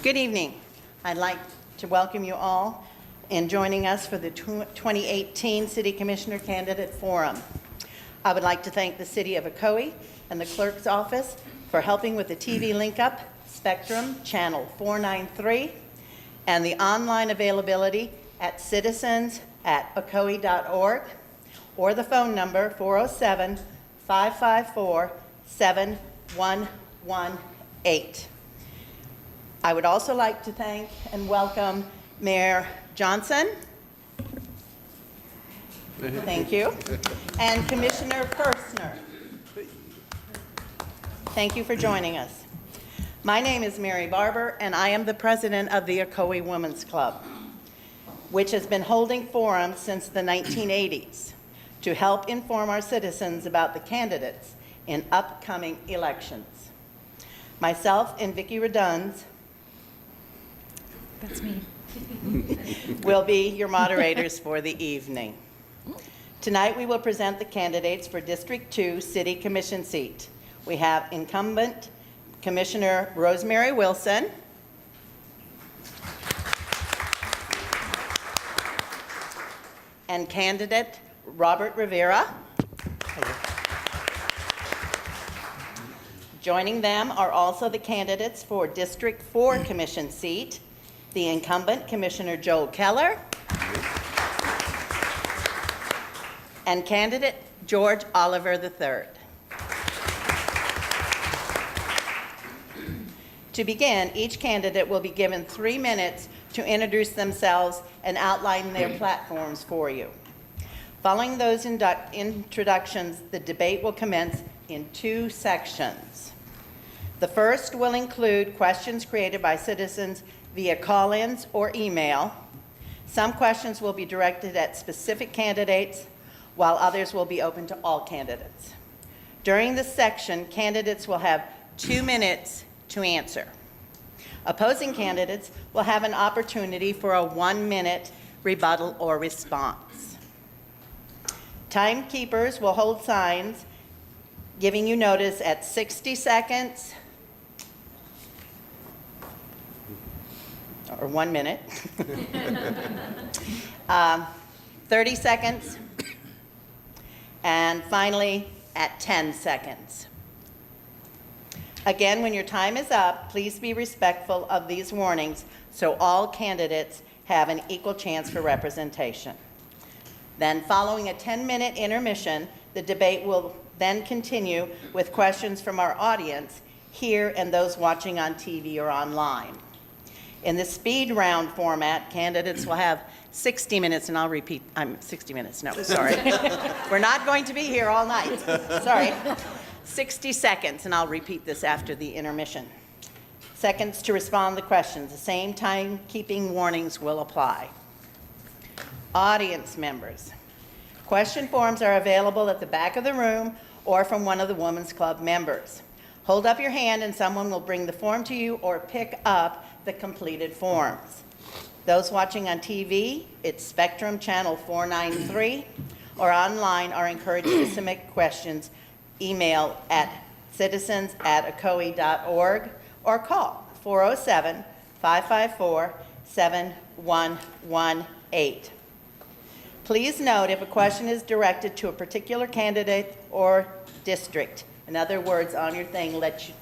Good evening. I'd like to welcome you all in joining us for the 2018 City Commissioner Candidate Forum. I would like to thank the City of Ocoee and the Clerk's Office for helping with the TV link-up, Spectrum Channel 493, and the online availability at citizens@ocoee.org or the phone number 407-554-7118. I would also like to thank and welcome Mayor Johnson. Thank you. And Commissioner Persner. Thank you for joining us. My name is Mary Barber, and I am the president of the Ocoee Women's Club, which has been holding forums since the 1980s to help inform our citizens about the candidates in upcoming elections. Myself and Vicki Redunds, that's me, will be your moderators for the evening. Tonight we will present the candidates for District 2 City Commission seat. We have incumbent Commissioner Rosemary Wilson, and candidate Robert Rivera. Joining them are also the candidates for District 4 Commission seat, the incumbent Commissioner Joel Keller, and candidate George Oliver III. To begin, each candidate will be given 3 minutes to introduce themselves and outline their platforms for you. Following those introductions, the debate will commence in 2 sections. The first will include questions created by citizens via call-ins or email. Some questions will be directed at specific candidates, while others will be open to all candidates. During this section, candidates will have 2 minutes to answer. Opposing candidates will have an opportunity for a 1-minute rebuttal or response. Timekeepers will hold signs giving you notice at 60 seconds, or 1 minute, 30 seconds, and finally at 10 seconds. Again, when your time is up, please be respectful of these warnings so all candidates have an equal chance for representation. Then, following a 10-minute intermission, the debate will then continue with questions from our audience here and those watching on TV or online. In the speed round format, candidates will have 60 minutes, and I'll repeat, 60 minutes, no, sorry. We're not going to be here all night, sorry. 60 seconds, and I'll repeat this after the intermission. Seconds to respond to questions. The same timekeeping warnings will apply. Audience members, question forms are available at the back of the room or from one of the Women's Club members. Hold up your hand and someone will bring the form to you or pick up the completed forms. Those watching on TV, it's Spectrum Channel 493, or online are encouraged to submit questions. Email at citizens@ocoee.org or call 407-554-7118. Please note if a question is directed to a particular candidate or district, in other words, on your thing, let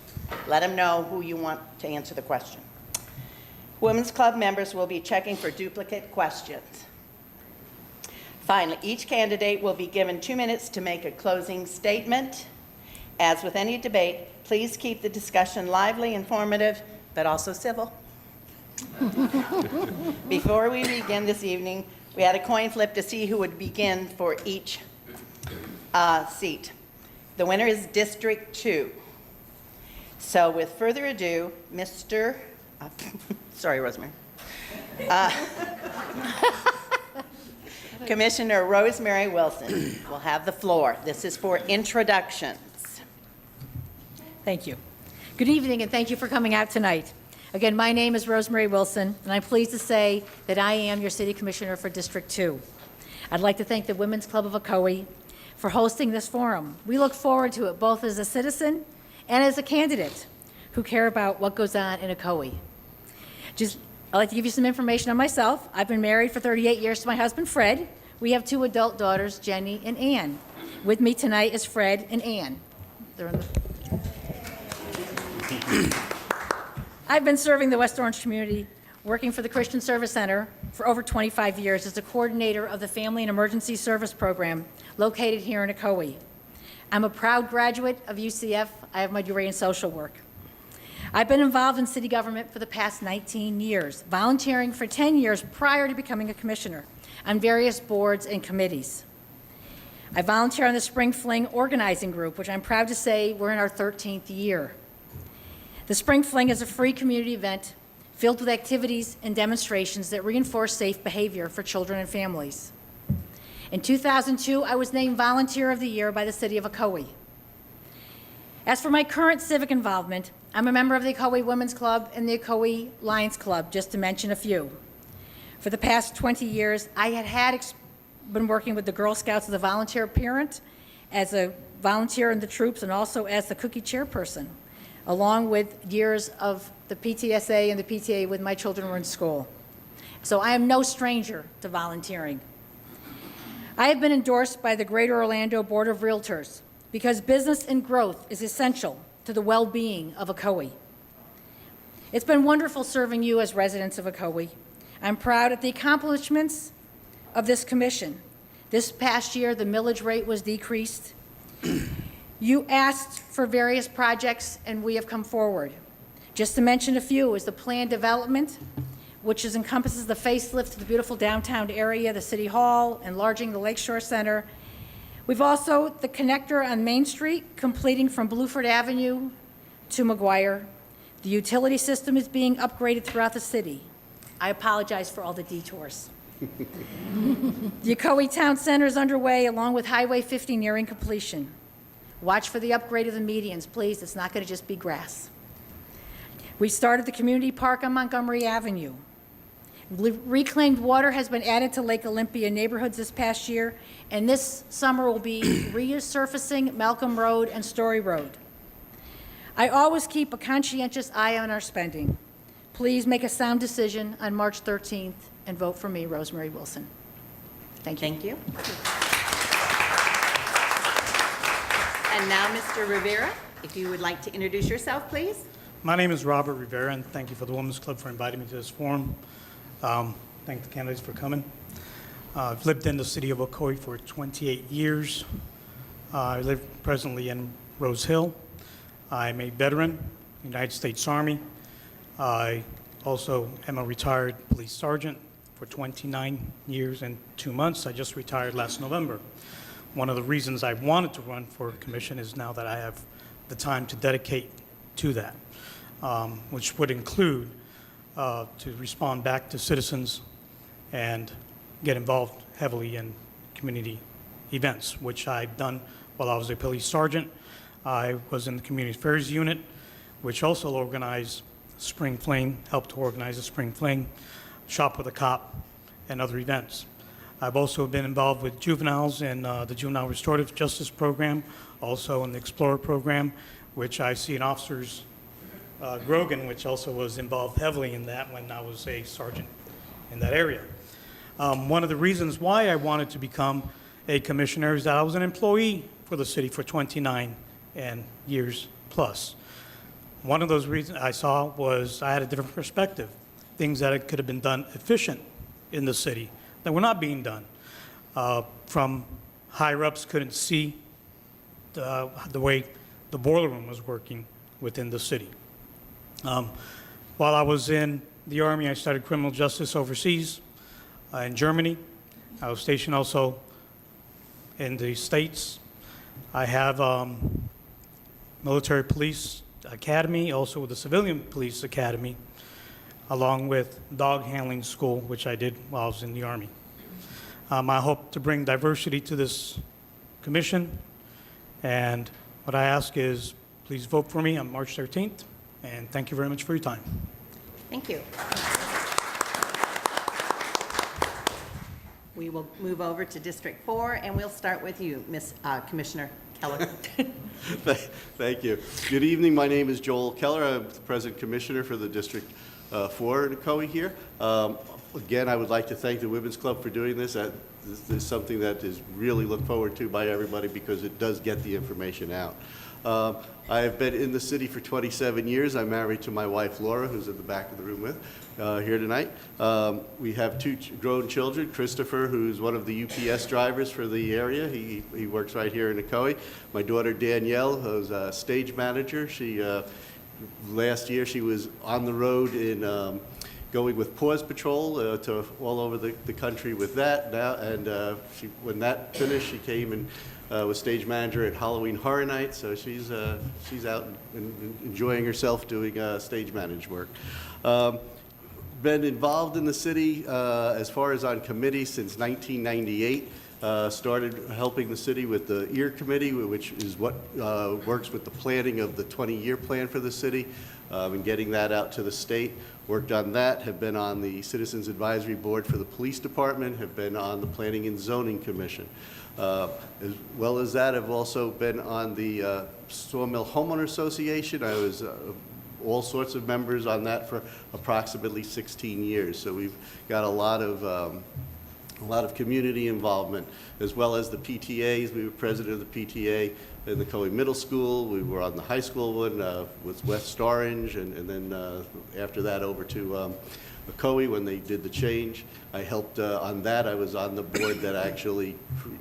them know who you want to answer the question. Women's Club members will be checking for duplicate questions. Finally, each candidate will be given 2 minutes to make a closing statement. As with any debate, please keep the discussion lively, informative, but also civil. Before we begin this evening, we had a coin flip to see who would begin for each seat. The winner is District 2. So with further ado, sorry, Rosemary. Commissioner Rosemary Wilson will have the floor. This is for introductions. Thank you. Good evening, and thank you for coming out tonight. Again, my name is Rosemary Wilson, and I'm pleased to say that I am your City Commissioner for District 2. I'd like to thank the Women's Club of Ocoee for hosting this forum. We look forward to it both as a citizen and as a candidate who care about what goes on in Ocoee. I'd like to give you some information on myself. I've been married for 38 years to my husband, Fred. We have 2 adult daughters, Jenny and Ann. With me tonight is Fred and Ann. They're in the... I've been serving the West Orange community, working for the Christian Service Center for over 25 years as the coordinator of the Family and Emergency Service Program located here in Ocoee. I'm a proud graduate of UCF. I have my degree in social work. I've been involved in city government for the past 19 years, volunteering for 10 years prior to becoming a commissioner on various boards and committees. I volunteer on the Spring Fling organizing group, which I'm proud to say we're in our 13th year. The Spring Fling is a free community event filled with activities and demonstrations that reinforce safe behavior for children and families. In 2002, I was named Volunteer of the Year by the City of Ocoee. As for my current civic involvement, I'm a member of the Ocoee Women's Club and the Ocoee Lions Club, just to mention a few. For the past 20 years, I had been working with the Girl Scouts as a volunteer parent, as a volunteer in the troops, and also as the cookie chairperson, along with years of the PTSA and the PTA when my children were in school. So I am no stranger to volunteering. I have been endorsed by the Greater Orlando Board of Realtors because business and growth is essential to the well-being of Ocoee. It's been wonderful serving you as residents of Ocoee. I'm proud of the accomplishments of this commission. This past year, the millage rate was decreased. You asked for various projects, and we have come forward. Just to mention a few is the planned development, which encompasses the facelift of the beautiful downtown area, the City Hall, enlarging the Lakeshore Center. We've also the connector on Main Street, completing from Bluford Avenue to McGuire. The utility system is being upgraded throughout the city. I apologize for all the detours. The Ocoee Town Center is underway, along with Highway 50 nearing completion. Watch for the upgrade of the medians, please. It's not going to just be grass. We started the community park on Montgomery Avenue. Reclaimed water has been added to Lake Olympia neighborhoods this past year, and this summer will be resurfacing Malcolm Road and Story Road. I always keep a conscientious eye on our spending. Please make a sound decision on March 13th and vote for me, Rosemary Wilson. Thank you. Thank you. And now, Mr. Rivera, if you would like to introduce yourself, please. My name is Robert Rivera, and thank you for the Women's Club for inviting me to this forum. Thank the candidates for coming. I've lived in the city of Ocoee for 28 years. I live presently in Rose Hill. I'm a veteran, United States Army. I also am a retired police sergeant for 29 years and 2 months. I just retired last November. One of the reasons I wanted to run for commission is now that I have the time to dedicate to that, which would include to respond back to citizens and get involved heavily in community events, which I've done while I was a police sergeant. I was in the Community Affairs Unit, which also organized Spring Fling, helped to organize the Spring Fling, Shop with a Cop, and other events. I've also been involved with juveniles in the Juvenile Restorative Justice Program, also in the Explorer Program, which I see in officers Grogan, which also was involved heavily in that when I was a sergeant in that area. One of the reasons why I wanted to become a commissioner is that I was an employee for the city for 29 years plus. One of those reasons I saw was I had a different perspective, things that could have been done efficient in the city that were not being done. From higher-ups couldn't see the way the boiler room was working within the city. While I was in the Army, I studied criminal justice overseas in Germany. I was stationed also in the States. I have military police academy, also with the civilian police academy, along with dog handling school, which I did while I was in the Army. I hope to bring diversity to this commission, and what I ask is please vote for me on March 13th, and thank you very much for your time. Thank you. We will move over to District 4, and we'll start with you, Commissioner Keller. Thank you. Good evening. My name is Joel Keller. I'm the President Commissioner for the District for Ocoee here. Again, I would like to thank the Women's Club for doing this. This is something that is really looked forward to by everybody because it does get the information out. I have been in the city for 27 years. I'm married to my wife, Laura, who's in the back of the room with here tonight. We have two grown children, Christopher, who's one of the UPS drivers for the area. He works right here in Ocoee. My daughter, Danielle, who's a stage manager. She, last year, she was on the road in going with Paws Patrol to all over the country with that now, and when that finished, she came and was stage manager at Halloween Horror Nights, so she's out and enjoying herself doing stage managed work. Been involved in the city as far as on committee since 1998. Started helping the city with the EAR committee, which is what works with the planning of the 20-year plan for the city, and getting that out to the state. Worked on that, have been on the Citizens Advisory Board for the Police Department, have been on the Planning and Zoning Commission. As well as that, I've also been on the Sawmill Homeowner Association. I was all sorts of members on that for approximately 16 years. So we've got a lot of community involvement, as well as the PTAs. We were president of the PTA in the Ocoee Middle School. We were on the high school one with West Orange, and then after that over to Ocoee when they did the change. I helped on that. I was on the board that actually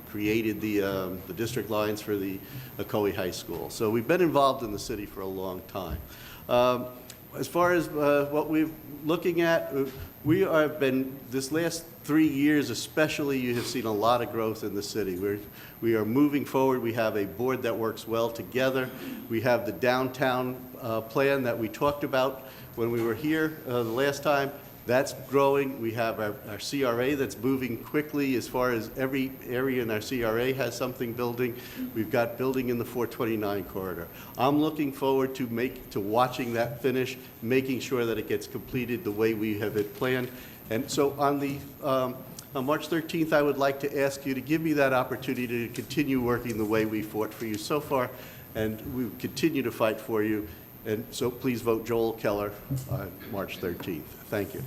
created the district lines for the Ocoee High School. So we've been involved in the city for a long time. As far as what we're looking at, we have been, this last 3 years especially, you have seen a lot of growth in the city. We are moving forward. We have a board that works well together. We have the downtown plan that we talked about when we were here the last time. That's growing. We have our CRA that's moving quickly as far as every area in our CRA has something building. We've got building in the 429 corridor. I'm looking forward to watching that finish, making sure that it gets completed the way we have it planned. And so on March 13th, I would like to ask you to give me that opportunity to continue working the way we fought for you so far, and we will continue to fight for you. And so please vote Joel Keller on March 13th. Thank you.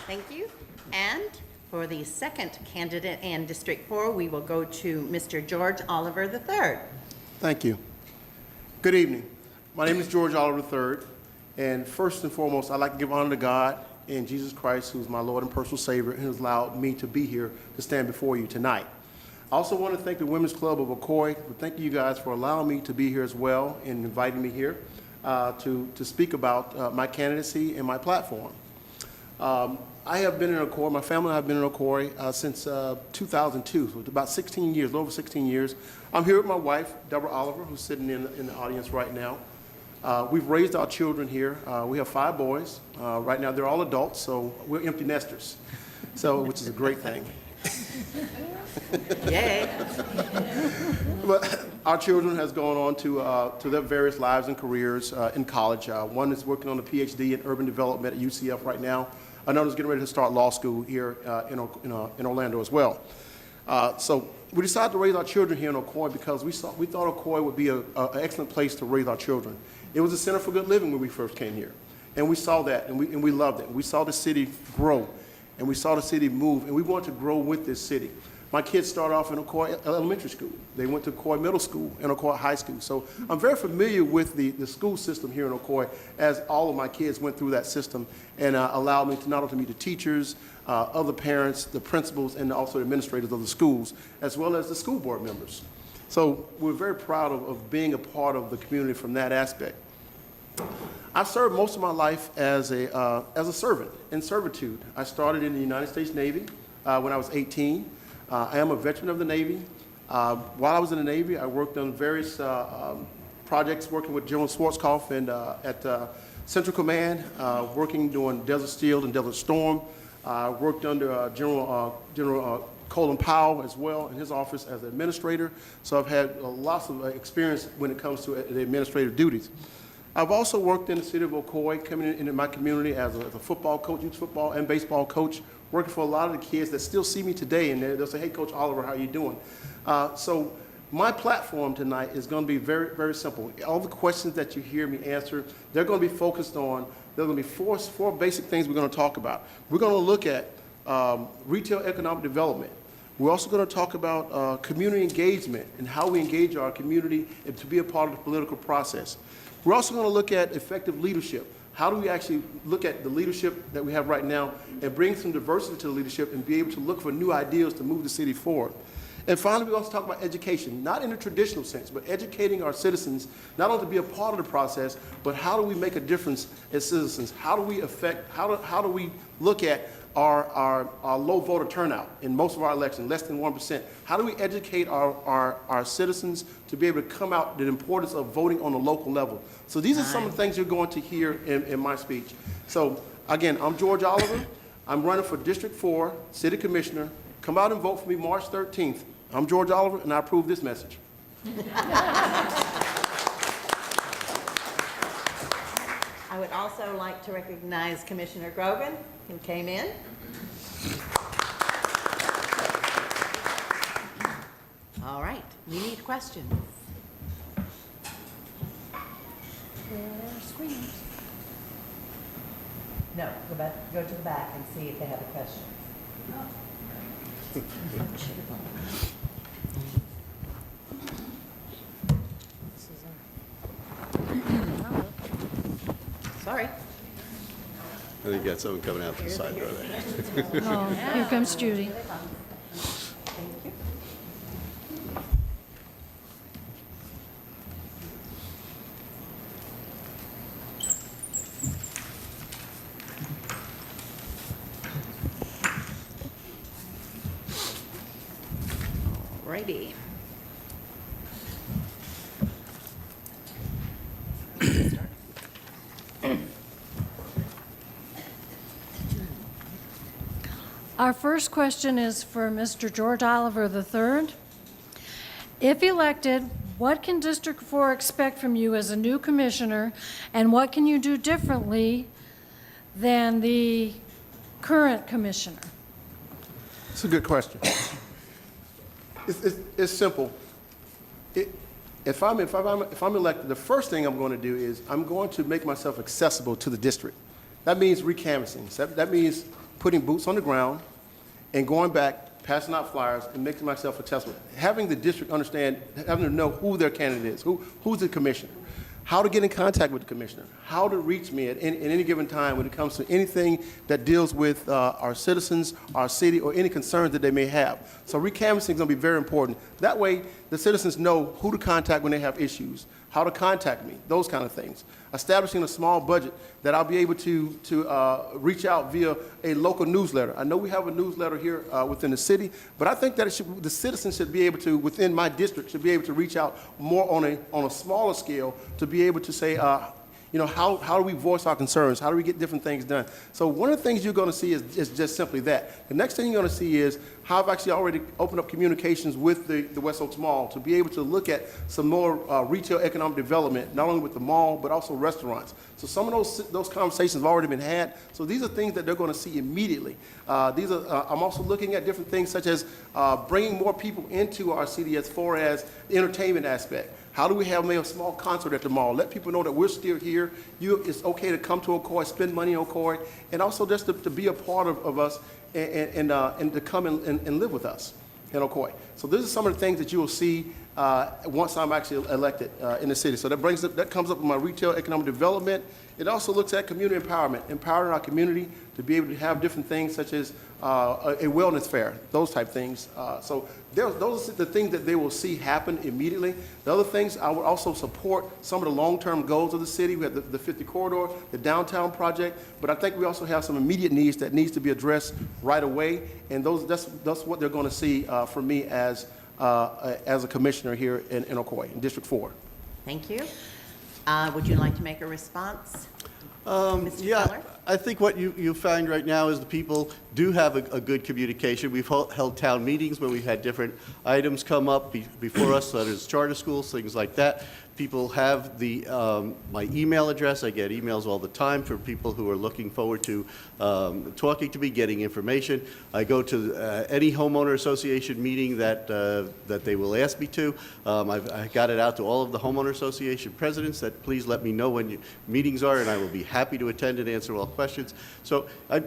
Thank you. And for the second candidate in District 4, we will go to Mr. George Oliver III. Thank you. Good evening. My name is George Oliver III, and first and foremost, I'd like to give honor to God and Jesus Christ, who's my Lord and personal Savior, and has allowed me to be here to stand before you tonight. I also want to thank the Women's Club of Ocoee. Thank you guys for allowing me to be here as well and inviting me here to speak about my candidacy and my platform. I have been in Ocoee, my family and I have been in Ocoee since 2002, so it's about 16 years, a little over 16 years. I'm here with my wife, Deborah Oliver, who's sitting in the audience right now. We've raised our children here. We have 5 boys. Right now they're all adults, so we're empty nesters, which is a great thing. Yay. But our children has gone on to their various lives and careers in college. One is working on a PhD in urban development at UCF right now. Another is getting ready to start law school here in Orlando as well. So we decided to raise our children here in Ocoee because we thought Ocoee would be an excellent place to raise our children. It was a center for good living when we first came here. And we saw that, and we loved it. We saw the city grow, and we saw the city move, and we wanted to grow with this city. My kids started off in Ocoee Elementary School. They went to Ocoee Middle School and Ocoee High School. So I'm very familiar with the school system here in Ocoee, as all of my kids went through that system, and allowed me to not only meet the teachers, other parents, the principals, and also the administrators of the schools, as well as the school board members. So we're very proud of being a part of the community from that aspect. I've served most of my life as a servant, in servitude. I started in the United States Navy when I was 18. I am a veteran of the Navy. While I was in the Navy, I worked on various projects, working with General Schwarzkopf and at Central Command, working doing Desert Shield and Desert Storm. Worked under General Colin Powell as well in his office as an administrator. So I've had lots of experience when it comes to the administrative duties. I've also worked in the city of Ocoee, coming into my community as a football coach, youth football and baseball coach, working for a lot of the kids that still see me today, and they'll say, "Hey, Coach Oliver, how are you doing?" So My platform tonight is going to be very, very simple. All the questions that you hear me answer, they're going to be focused on, there are going to be four basic things we're going to talk about. We're going to look at retail economic development. We're also going to talk about community engagement and how we engage our community and to be a part of the political process. We're also going to look at effective leadership. How do we actually look at the leadership that we have right now and bring some diversity to the leadership and be able to look for new ideas to move the city forward? And finally, we also talk about education, not in a traditional sense, but educating our citizens, not only to be a part of the process, but how do we make a difference as citizens? How do we how do we look at our low voter turnout in most of our elections, less than 1%? How do we educate our citizens to be able to come out the importance of voting on the local level? So these are some of the things you're going to hear in my speech. So again, I'm George Oliver. I'm running for District 4, City Commissioner. Come out and vote for me March 13th. I'm George Oliver, and I approve this message. I would also like to recognize Commissioner Grogan, who came in. All right, we need questions. No, go to the back and see if they have a question. Sorry. I think you got someone coming out the side door there. Oh, here comes Judy. Thank you. Alrighty. Our first question is for Mr. George Oliver III. If elected, what can District 4 expect from you as a new commissioner, and what can you do differently than the current commissioner? It's a good question. It's simple. If I'm elected, the first thing I'm going to do is I'm going to make myself accessible to the district. That means recanvassing. That means putting boots on the ground and going back, passing out flyers, and making myself accessible. Having the district understand, having to know who their candidate is, who's the commissioner, how to get in contact with the commissioner, how to reach me at any given time when it comes to anything that deals with our citizens, our city, or any concerns that they may have. So recanvassing is going to be very important. That way, the citizens know who to contact when they have issues, how to contact me, those kind of things. Establishing a small budget that I'll be able to reach out via a local newsletter. I know we have a newsletter here within the city, but I think that the citizens should be able to, within my district, should be able to reach out more on a smaller scale to be able to say, how do we voice our concerns? How do we get different things done? So one of the things you're going to see is just simply that. The next thing you're going to see is how I've actually already opened up communications with the West Oaks Mall to be able to look at some more retail economic development, not only with the mall, but also restaurants. So some of those conversations have already been had. So these are things that they're going to see immediately. I'm also looking at different things such as bringing more people into our city as far as the entertainment aspect. How do we have maybe a small concert at the mall? Let people know that we're still here. It's okay to come to Ocoee, spend money in Ocoee, and also just to be a part of us and to come and live with us in Ocoee. So these are some of the things that you will see once I'm actually elected in the city. So that comes up with my retail economic development. It also looks at community empowerment, empowering our community to be able to have different things such as a wellness fair, those type things. So those are the things that they will see happen immediately. The other things, I would also support some of the long-term goals of the city. We have the 50 corridor, the downtown project, but I think we also have some immediate needs that needs to be addressed right away, and that's what they're going to see from me as a commissioner here in Ocoee, in District 4. Thank you. Would you like to make a response? Mr. Yeah, Keller? I think what you find right now is the people do have a good communication. We've held town meetings where we've had different items come up before us, such as charter schools, things like that. people have my email address. I get emails all the time from people who are looking forward to talking to me, getting information. I go to any homeowner association meeting that they will ask me to. I got it out to all of the homeowner association presidents that please let me know when your meetings are, and I will be happy to attend and answer all questions. So I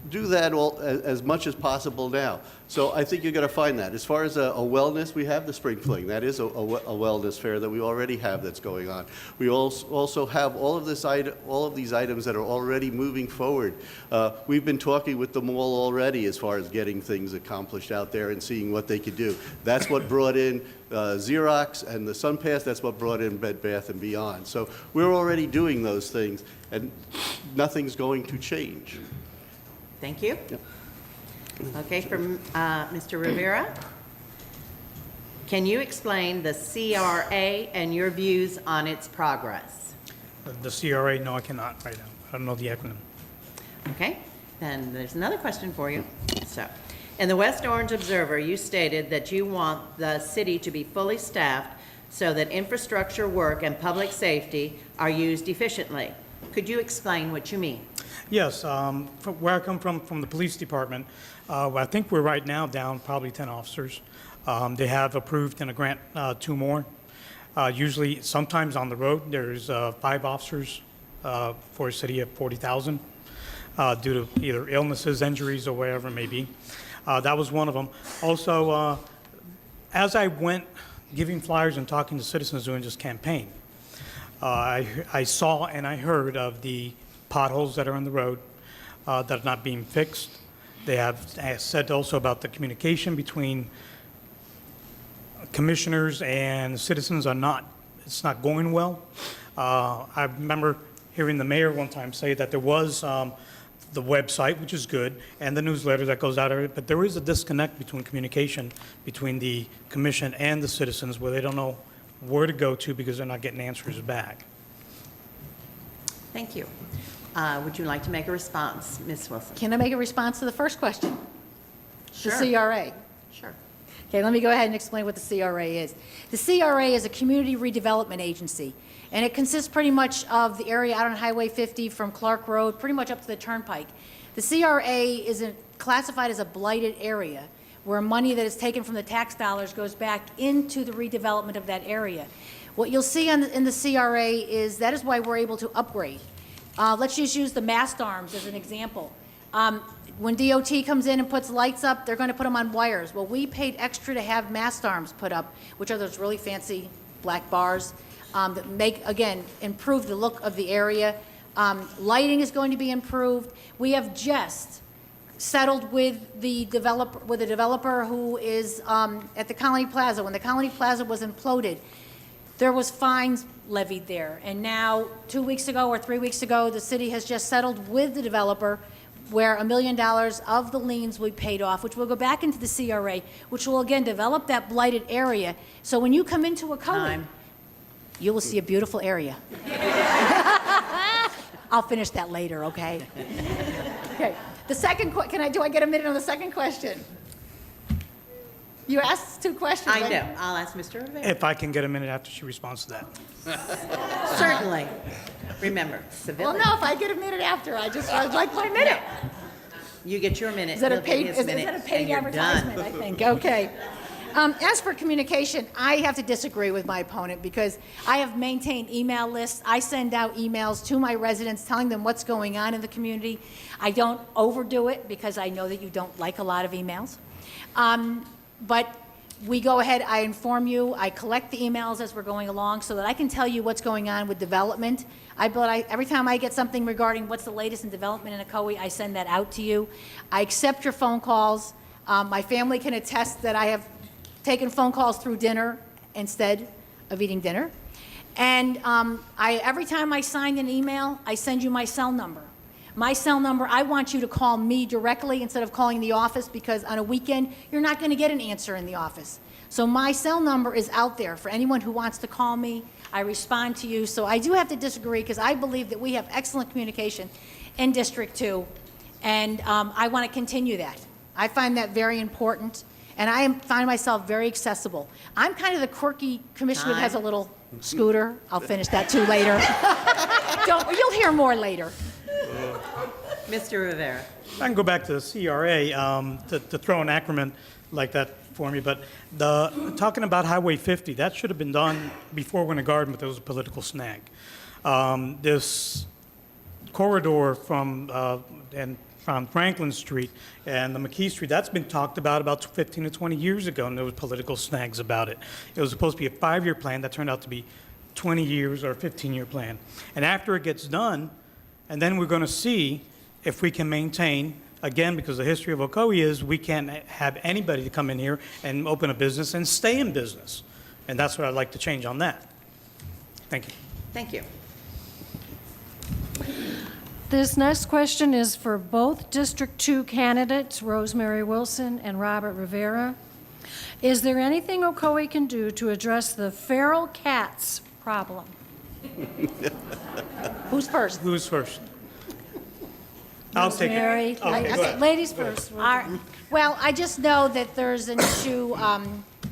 do that as much as possible now. So I think you're going to find that. As far as a wellness, we have the Spring Fling. That is a wellness fair that we already have that's going on. We also have all of these items that are already moving forward. We've been talking with the mall already as far as getting things accomplished out there and seeing what they could do. That's what brought in Xerox and the SunPass. That's what brought in Bed Bath & Beyond. So we're already doing those things, and nothing's going to change. Thank you. Yep. Okay, from Mr. Rivera. Can you explain the CRA and your views on its progress? The CRA, no, I cannot right now. I don't know the acronym. Okay, then there's another question for you. So, in the West Orange Observer, you stated that you want the city to be fully staffed so that infrastructure work and public safety are used efficiently. Could you explain what you mean? Yes, from where I come from the police department, I think we're right now down probably 10 officers. They have approved in a grant 2 more. Usually, sometimes on the road, there's 5 officers for a city of 40,000 due to either illnesses, injuries, or whatever it may be. That was one of them. Also, as I went giving flyers and talking to citizens during this campaign, I saw and I heard of the potholes that are on the road that are not being fixed. They have said also about the communication between commissioners and citizens it's not going well. I remember hearing the mayor one time say that there was the website, which is good, and the newsletter that goes out, but there is a disconnect between communication between the commission and the citizens where they don't know where to go to because they're not getting answers back. Thank you. Would you like to make a response, Ms. Wilson? Can I make a response to the first question? Sure. The CRA. Sure. Okay, let me go ahead and explain what the CRA is. The CRA is a community redevelopment agency, and it consists pretty much of the area out on Highway 50 from Clark Road, pretty much up to the Turnpike. The CRA is classified as a blighted area, where money that is taken from the tax dollars goes back into the redevelopment of that area. What you'll see in the CRA is that is why we're able to upgrade. Let's just use the mast arms as an example. When DOT comes in and puts lights up, they're going to put them on wires. Well, we paid extra to have mast arms put up, which are those really fancy black bars that make, again, improve the look of the area. Lighting is going to be improved. We have just settled with the developer who is at the Colony Plaza. When the Colony Plaza was imploded, there was fines levied there. And now, 2 weeks ago or 3 weeks ago, the city has just settled with the developer where $1 million of the liens will be paid off, which will go back into the CRA, which will again develop that blighted area. So when you come into Ocoee, Time. you will see a beautiful area. I'll finish that later, okay? Okay. The second, do I get a minute on the second question? You asked 2 questions. I know. I'll ask Mr. Rivera. If I can get a minute after she responds to that. Certainly. Remember, Well, civility. no, if I get a minute after, I'd like my minute. You get your minute. Is that a he'll get paid, his is minute, that a and paid you're advertisement, done. I think? Okay. As for communication, I have to disagree with my opponent because I have maintained email lists. I send out emails to my residents telling them what's going on in the community. I don't overdo it because I know that you don't like a lot of emails. But we go ahead, I inform you, I collect the emails as we're going along so that I can tell you what's going on with development. Every time I get something regarding what's the latest in development in Ocoee, I send that out to you. I accept your phone calls. My family can attest that I have taken phone calls through dinner instead of eating dinner. And every time I sign an email, I send you my cell number. My cell number, I want you to call me directly instead of calling the office because on a weekend, you're not going to get an answer in the office. So my cell number is out there for anyone who wants to call me. I respond to you. So I do have to disagree because I believe that we have excellent communication in District 2, and I want to continue that. I find that very important. and find myself very accessible. I'm kind of the quirky commissioner that has a little scooter. I'll finish that too later. You'll hear more later. Mr. Rivera. I can go back to the CRA to throw an acronym like that for me, but talking about Highway 50, that should have been done before Winter Garden, but there was a political snag. This corridor from Franklin Street and the McKee Street, that's been talked about 15 to 20 years ago, and there was political snags about it. It was supposed to be a 5-year plan that turned out to be 20 years or a 15-year plan. And after it gets done, and then we're going to see if we can maintain, again, because the history of Ocoee is we can't have anybody to come in here and open a business and stay in business. And that's what I'd like to change on that. Thank you. Thank you. This next question is for both District 2 candidates, Rosemary Wilson and Robert Rivera. Is there anything Ocoee can do to address the feral cats problem? Who's first? Who's first? I'll take Rosemary, it. Okay, go ahead. ladies first. Well, I just know that there's an issue,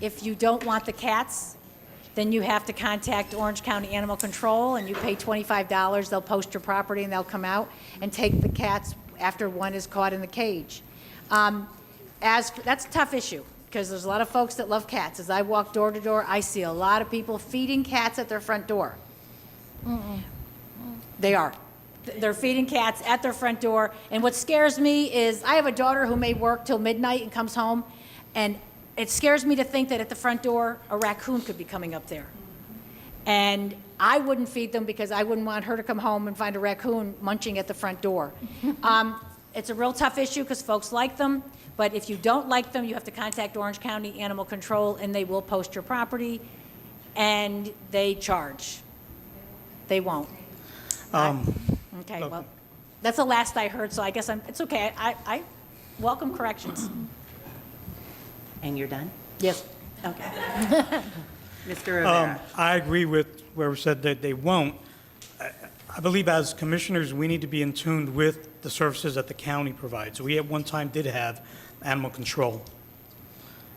if you don't want the cats, then you have to contact Orange County Animal Control, and you pay $25. They'll post your property, and they'll come out and take the cats after one is caught in the cage. That's a tough issue, because there's a lot of folks that love cats. As I walk door to door, I see a lot of people feeding cats at their front door. They are. They're feeding cats at their front door. And what scares me is I have a daughter who may work till midnight and comes home, and it scares me to think that at the front door, a raccoon could be coming up there. And I wouldn't feed them because I wouldn't want her to come home and find a raccoon munching at the front door. It's a real tough issue because folks like them, but if you don't like them, you have to contact Orange County Animal Control, and they will post your property, and they charge. They won't. Okay, well, that's the last I heard, so I guess it's okay. I welcome corrections. And you're done? Yes. Okay. Mr. Rivera. I agree with whoever said that they won't. I believe as commissioners, we need to be in tune with the services that the county provides. We at one time did have animal control,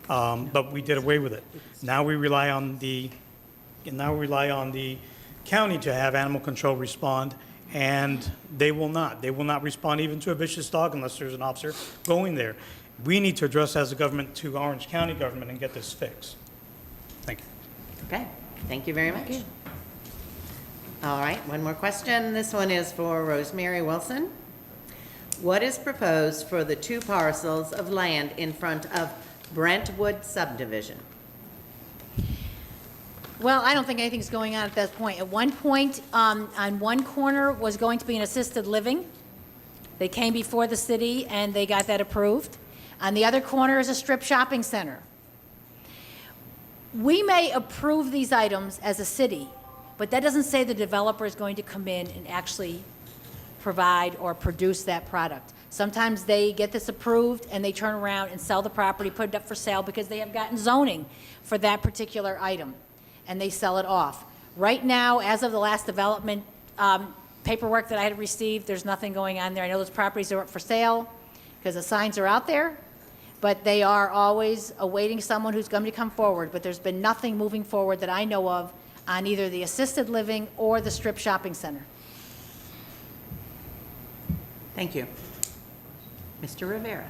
but we did away with it. Now we rely on the county to have animal control respond, and they will not. They will not respond even to a vicious dog unless there's an officer going there. We need to address as a government to Orange County government and get this fixed. Thank you. Okay, thank you very much. All right, one more question. This one is for Rosemary Wilson. What is proposed for the 2 parcels of land in front of Brentwood subdivision? Well, I don't think anything's going on at that point. At one point, on one corner was going to be an assisted living. They came before the city and they got that approved. On the other corner is a strip shopping center. We may approve these items as a city, but that doesn't say the developer is going to come in and actually provide or produce that product. Sometimes they get this approved and they turn around and sell the property, put it up for sale because they have gotten zoning for that particular item, and they sell it off. Right now, as of the last development paperwork that I had received, there's nothing going on there. I know those properties are up for sale because the signs are out there, but they are always awaiting someone who's going to come forward. But there's been nothing moving forward that I know of on either the assisted living or the strip shopping center. Thank you. Mr. Rivera.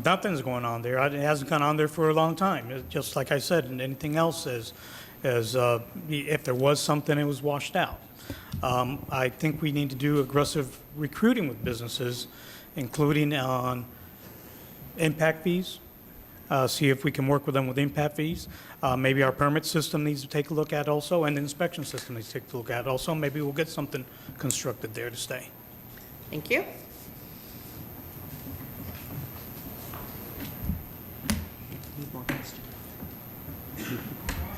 Nothing's going on there. It hasn't gone on there for a long time. Just like I said, and anything else is if there was something, it was washed out. I think we need to do aggressive recruiting with businesses, including on impact fees. See if we can work with them with impact fees. Maybe our permit system needs to take a look at also, and the inspection system needs to take a look at also. Maybe we'll get something constructed there to stay. Thank you. Need more questions?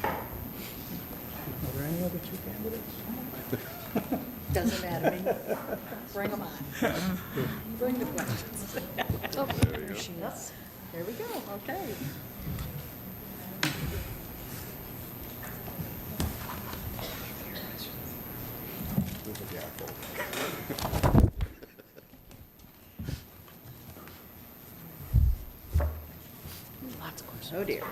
Are there any other 2 candidates? Doesn't matter. Bring them on. Bring the questions. Oh, there she is. There we go. Okay. Oh, dear.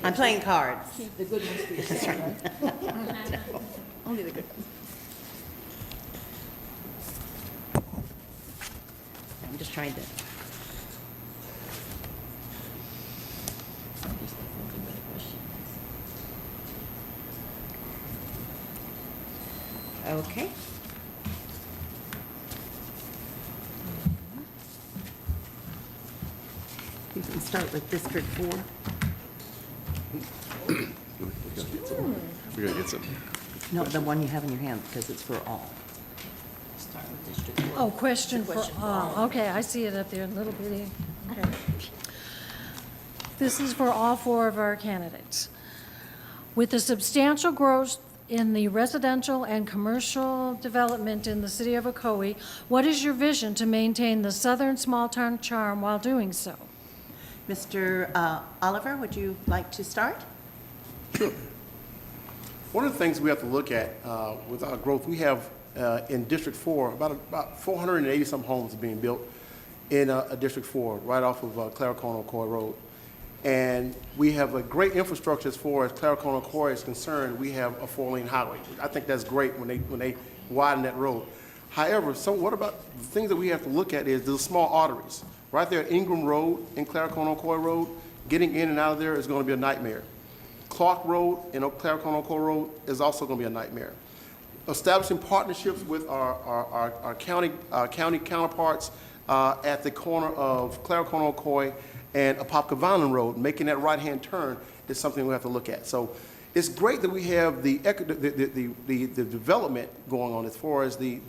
I'm playing cards. The good ones for yourself, right? Only the good ones. I'm just trying to. Okay. You can start with District 4. We're gonna get some. No, the one you have in your hand, because it's for all. Start with District 4. Oh, question for all. Okay, I see it up there, a little bitty. Okay. This is for all four of our candidates. With the substantial growth in the residential and commercial development in the city of Ocoee, what is your vision to maintain the southern small-town charm while doing so? Mr. Oliver, would you like to start? Sure. One of the things we have to look at with our growth, we have in District 4, about 480-some homes being built in District 4, right off of Claricone Ocoee Road. And we have a great infrastructure as far as Claricone Ocoee is concerned. We have a 4-lane highway. I think that's great when they widen that road. However, what about the things that we have to look at is the small arteries. Right there at Ingram Road and Claricone Ocoee Road, getting in and out of there is going to be a nightmare. Clark Road and Claricone Ocoee Road is also going to be a nightmare. Establishing partnerships with our county counterparts at the corner of Claricone Ocoee and Apopka Vineland Road, making that right-hand turn is something we have to look at. So it's great that we have the development going on as far as the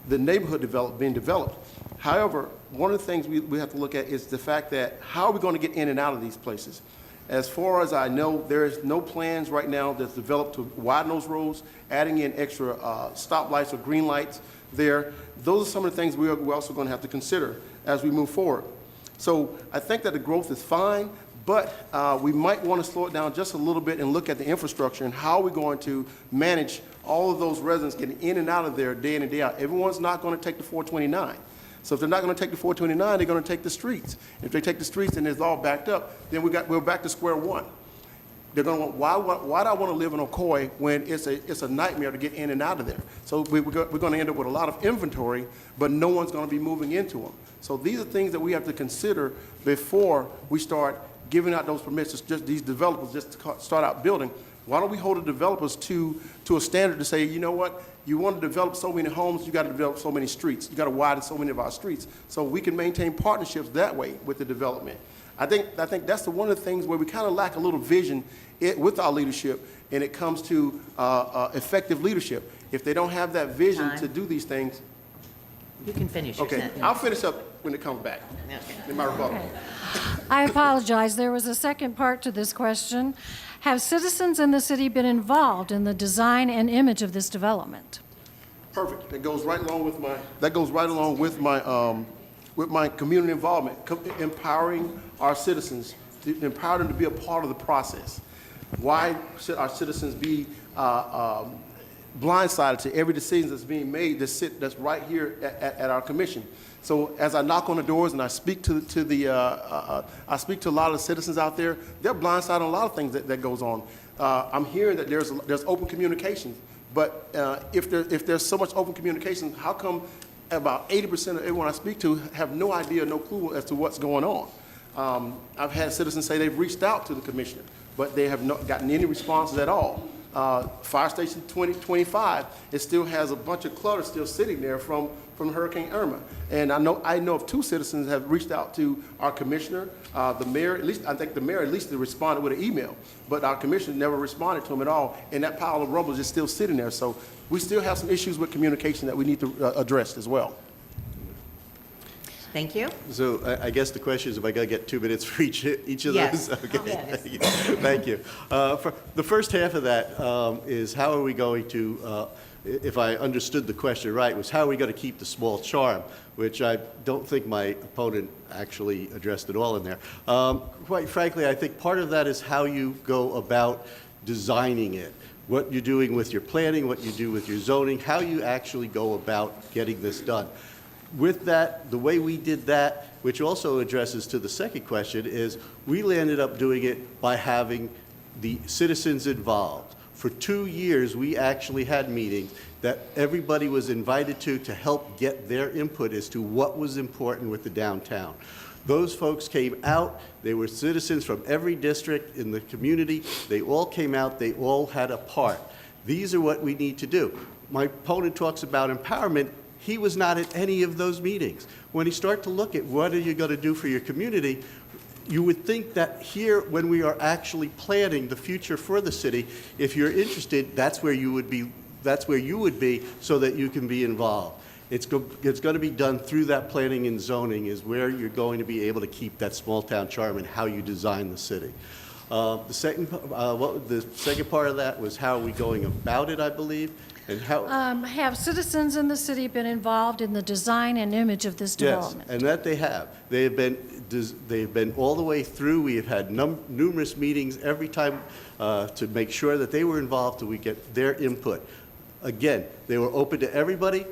neighborhood being developed. However, one of the things we have to look at is the fact that how are we going to get in and out of these places? As far as I know, there is no plans right now that's developed to widen those roads, adding in extra stoplights or green lights there. Those are some of the things we're also going to have to consider as we move forward. So I think that the growth is fine, but we might want to slow it down just a little bit and look at the infrastructure and how we're going to manage all of those residents getting in and out of there day in and day out. Everyone's not going to take the 429. So if they're not going to take the 429, they're going to take the streets. If they take the streets and it's all backed up, then we're back to square one. They're going to want, why do I want to live in Ocoee when it's a nightmare to get in and out of there? So we're going to end up with a lot of inventory, but no one's going to be moving into them. So these are things that we have to consider before we start giving out those permits to just these developers just to start out building. Why don't we hold the developers to a standard to say, you know what, you want to develop so many homes, you got to develop so many streets. You got to widen so many of our streets. So we can maintain partnerships that way with the development. I think that's one of the things where we kind of lack a little vision with our leadership, and it comes to effective leadership. If they don't have that vision Time. to do these things, You can finish your okay, sentence. I'll finish up when it comes back in my rebuttal. I apologize, there was a second part to this question. Have citizens in the city been involved in the design and image of this development? Perfect. That goes right along with my community involvement, empowering our citizens, to empower them to be a part of the process. Why should our citizens be blindsided to every decision that's being made that's right here at our commission? So as I knock on the doors and I speak to a lot of the citizens out there, they're blindsided on a lot of things that goes on. I'm hearing that there's open communication, but if there's so much open communication, how come about 80% of everyone I speak to have no idea, no clue as to what's going on? I've had citizens say they've reached out to the commissioner, but they have not gotten any responses at all. Fire Station 2025, it still has a bunch of clutter still sitting there from Hurricane Irma. And I know of 2 citizens have reached out to our commissioner, the mayor, at least I think the mayor at least responded with an email, but our commissioner never responded to him at all, and that pile of rubble is just still sitting there. So we still have some issues with communication that we need to address as well. Thank you. So I guess the question is if I got to get 2 minutes for each of Yes. those? Okay, Yes. thank you. For the first half of that is how are we going to, if I understood the question right, was how are we going to keep the small charm, which I don't think my opponent actually addressed at all in there. Quite frankly, I think part of that is how you go about designing it. what you're doing with your planning, what you do with your zoning, how you actually go about getting this done. With that, the way we did that, which also addresses to the second question, is we landed up doing it by having the citizens involved. For 2 years, we actually had meetings that everybody was invited to help get their input as to what was important with the downtown. Those folks came out. They were citizens from every district in the community. They all came out. They all had a part. These are what we need to do. My opponent talks about empowerment. He was not at any of those meetings. When you start to look at what are you going to do for your community, you would think that here, when we are actually planning the future for the city, if you're interested, that's where you would be, so that you can be involved. It's going to be done through that planning and zoning is where you're going to be able to keep that small town charm and how you design the city. The second part of that was how are we going about it, I believe, and how. Have citizens in the city been involved in the design and image of this development? Yes, and that they have. They've been all the way through. We have had numerous meetings every time to make sure that they were involved till we get their input. Again, they were open to everybody.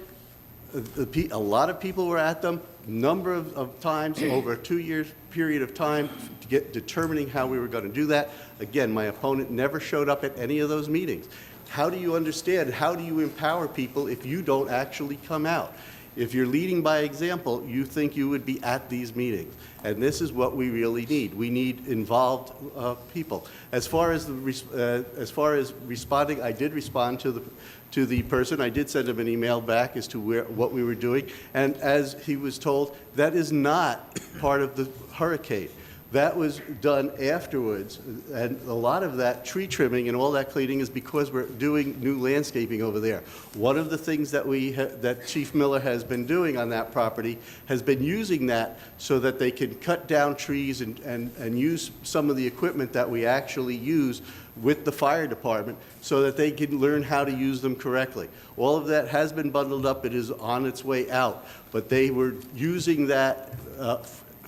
A lot of people were at them, number of times over a 2-year period of time to determining how we were going to do that. Again, my opponent never showed up at any of those meetings. How do you understand, how do you empower people if you don't actually come out? If you're leading by example, you think you would be at these meetings. And this is what we really need. We need involved people. As far as responding, I did respond to the person. I did send him an email back as to what we were doing. And as he was told, that is not part of the hurricane. That was done afterwards, and a lot of that tree trimming and all that cleaning is because we're doing new landscaping over there. One of the things that that Chief Miller has been doing on that property has been using that so that they can cut down trees and use some of the equipment that we actually use with the fire department so that they can learn how to use them correctly. All of that has been bundled up. It is on its way out, but they were using that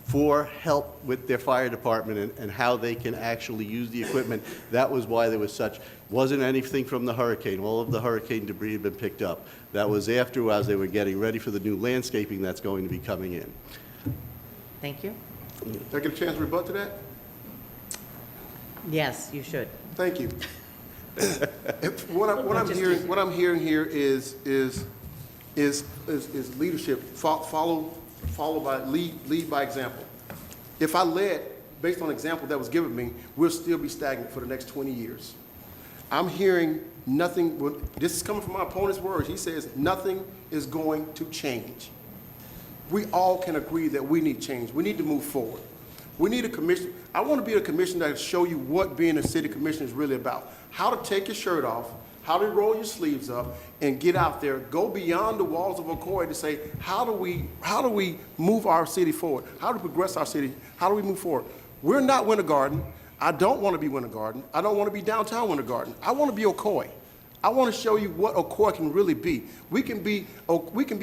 for help with their fire department and how they can actually use the equipment. That was why there was wasn't anything from the hurricane. All of the hurricane debris had been picked up. That was after, as they were getting ready for the new landscaping that's going to be coming in. Thank you. Did I get a chance to rebut to that? Yes, you should. Thank you. What I'm hearing here is leadership, followed by lead by example. If I led based on example that was given me, we'll still be stagnant for the next 20 years. I'm hearing nothing. This is coming from my opponent's words. He says nothing is going to change. We all can agree that we need change. We need to move forward. We need a commission. I want to be a commission that will show you what being a city commissioner is really about. How to take your shirt off, how to roll your sleeves up, and get out there, go beyond the walls of Ocoee to say, how do we move our city forward? How do we progress our city? How do we move forward? We're not Winter Garden. I don't want to be Winter Garden. I don't want to be downtown Winter Garden. I want to be Ocoee. I want to show you what Ocoee can really be. We can be Ocoee, we can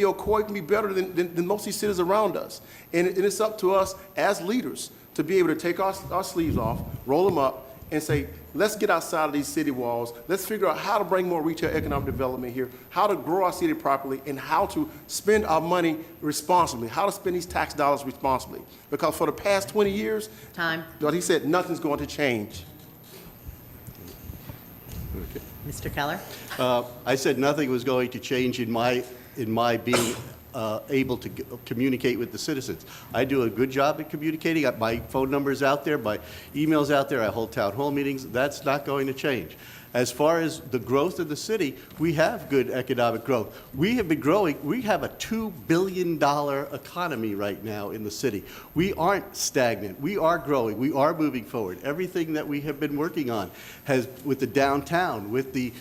be better than most of these cities around us. And it's up to us as leaders to be able to take our sleeves off, roll them up, and say, let's get outside of these city walls. Let's figure out how to bring more retail economic development here, how to grow our city properly, and how to spend our money responsibly, how to spend these tax dollars responsibly. Because for the past 20 years, Time. what he said, nothing's going to change. Okay. Mr. Keller? I said nothing was going to change in my being able to communicate with the citizens. I do a good job at communicating. My phone number's out there, my email's out there, I hold town hall meetings. That's not going to change. As far as the growth of the city, we have good economic growth. We have been growing. We have a $2 billion economy right now in the city. We aren't stagnant. We are growing. We are moving forward. Everything that we have been working on has, with the downtown, with the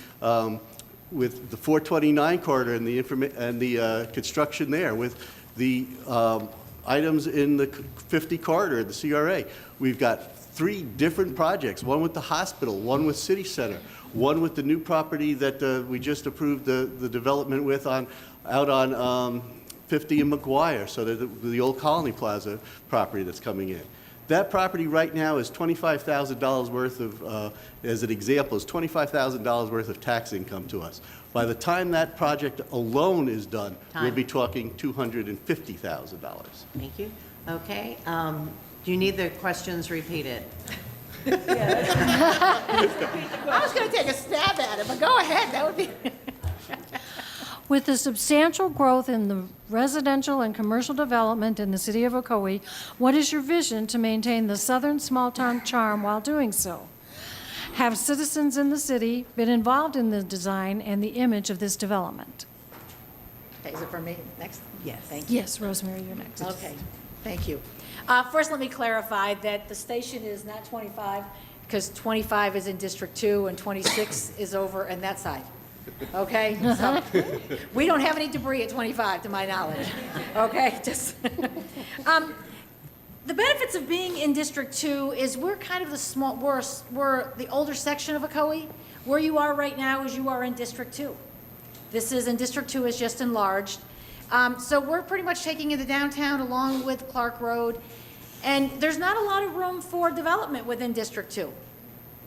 429 corridor and the construction there, with the items in the 50 corridor, the CRA. We've got 3 different projects, one with the hospital, one with City Center, one with the new property that we just approved the development with out on 50 in McGuire, so that the old Colony Plaza property that's coming in. That property right now is $25,000 worth of, as an example, is $25,000 worth of tax income to us. By the time that project alone is done, we'll Time. be talking $250,000. Thank you. Okay, do you need the questions repeated? I was going to take a stab at it, but go ahead, that would be... With the substantial growth in the residential and commercial development in the city of Ocoee, what is your vision to maintain the southern small-town charm while doing so? Have citizens in the city been involved in the design and the image of this development? Okay, is it for me next? Yes. Thank you. Yes, Rosemary, you're next. Okay, thank you. First, let me clarify that the station is not 25, because 25 is in District 2 and 26 is over on that side. Okay? So, we don't have any debris at 25, to my knowledge. Okay, just. The benefits of being in District 2 is we're kind of the small, we're the older section of Ocoee. Where you are right now is you are in District 2. This is, in District 2 is just enlarged. So we're pretty much taking in the downtown along with Clark Road. And there's not a lot of room for development within District 2.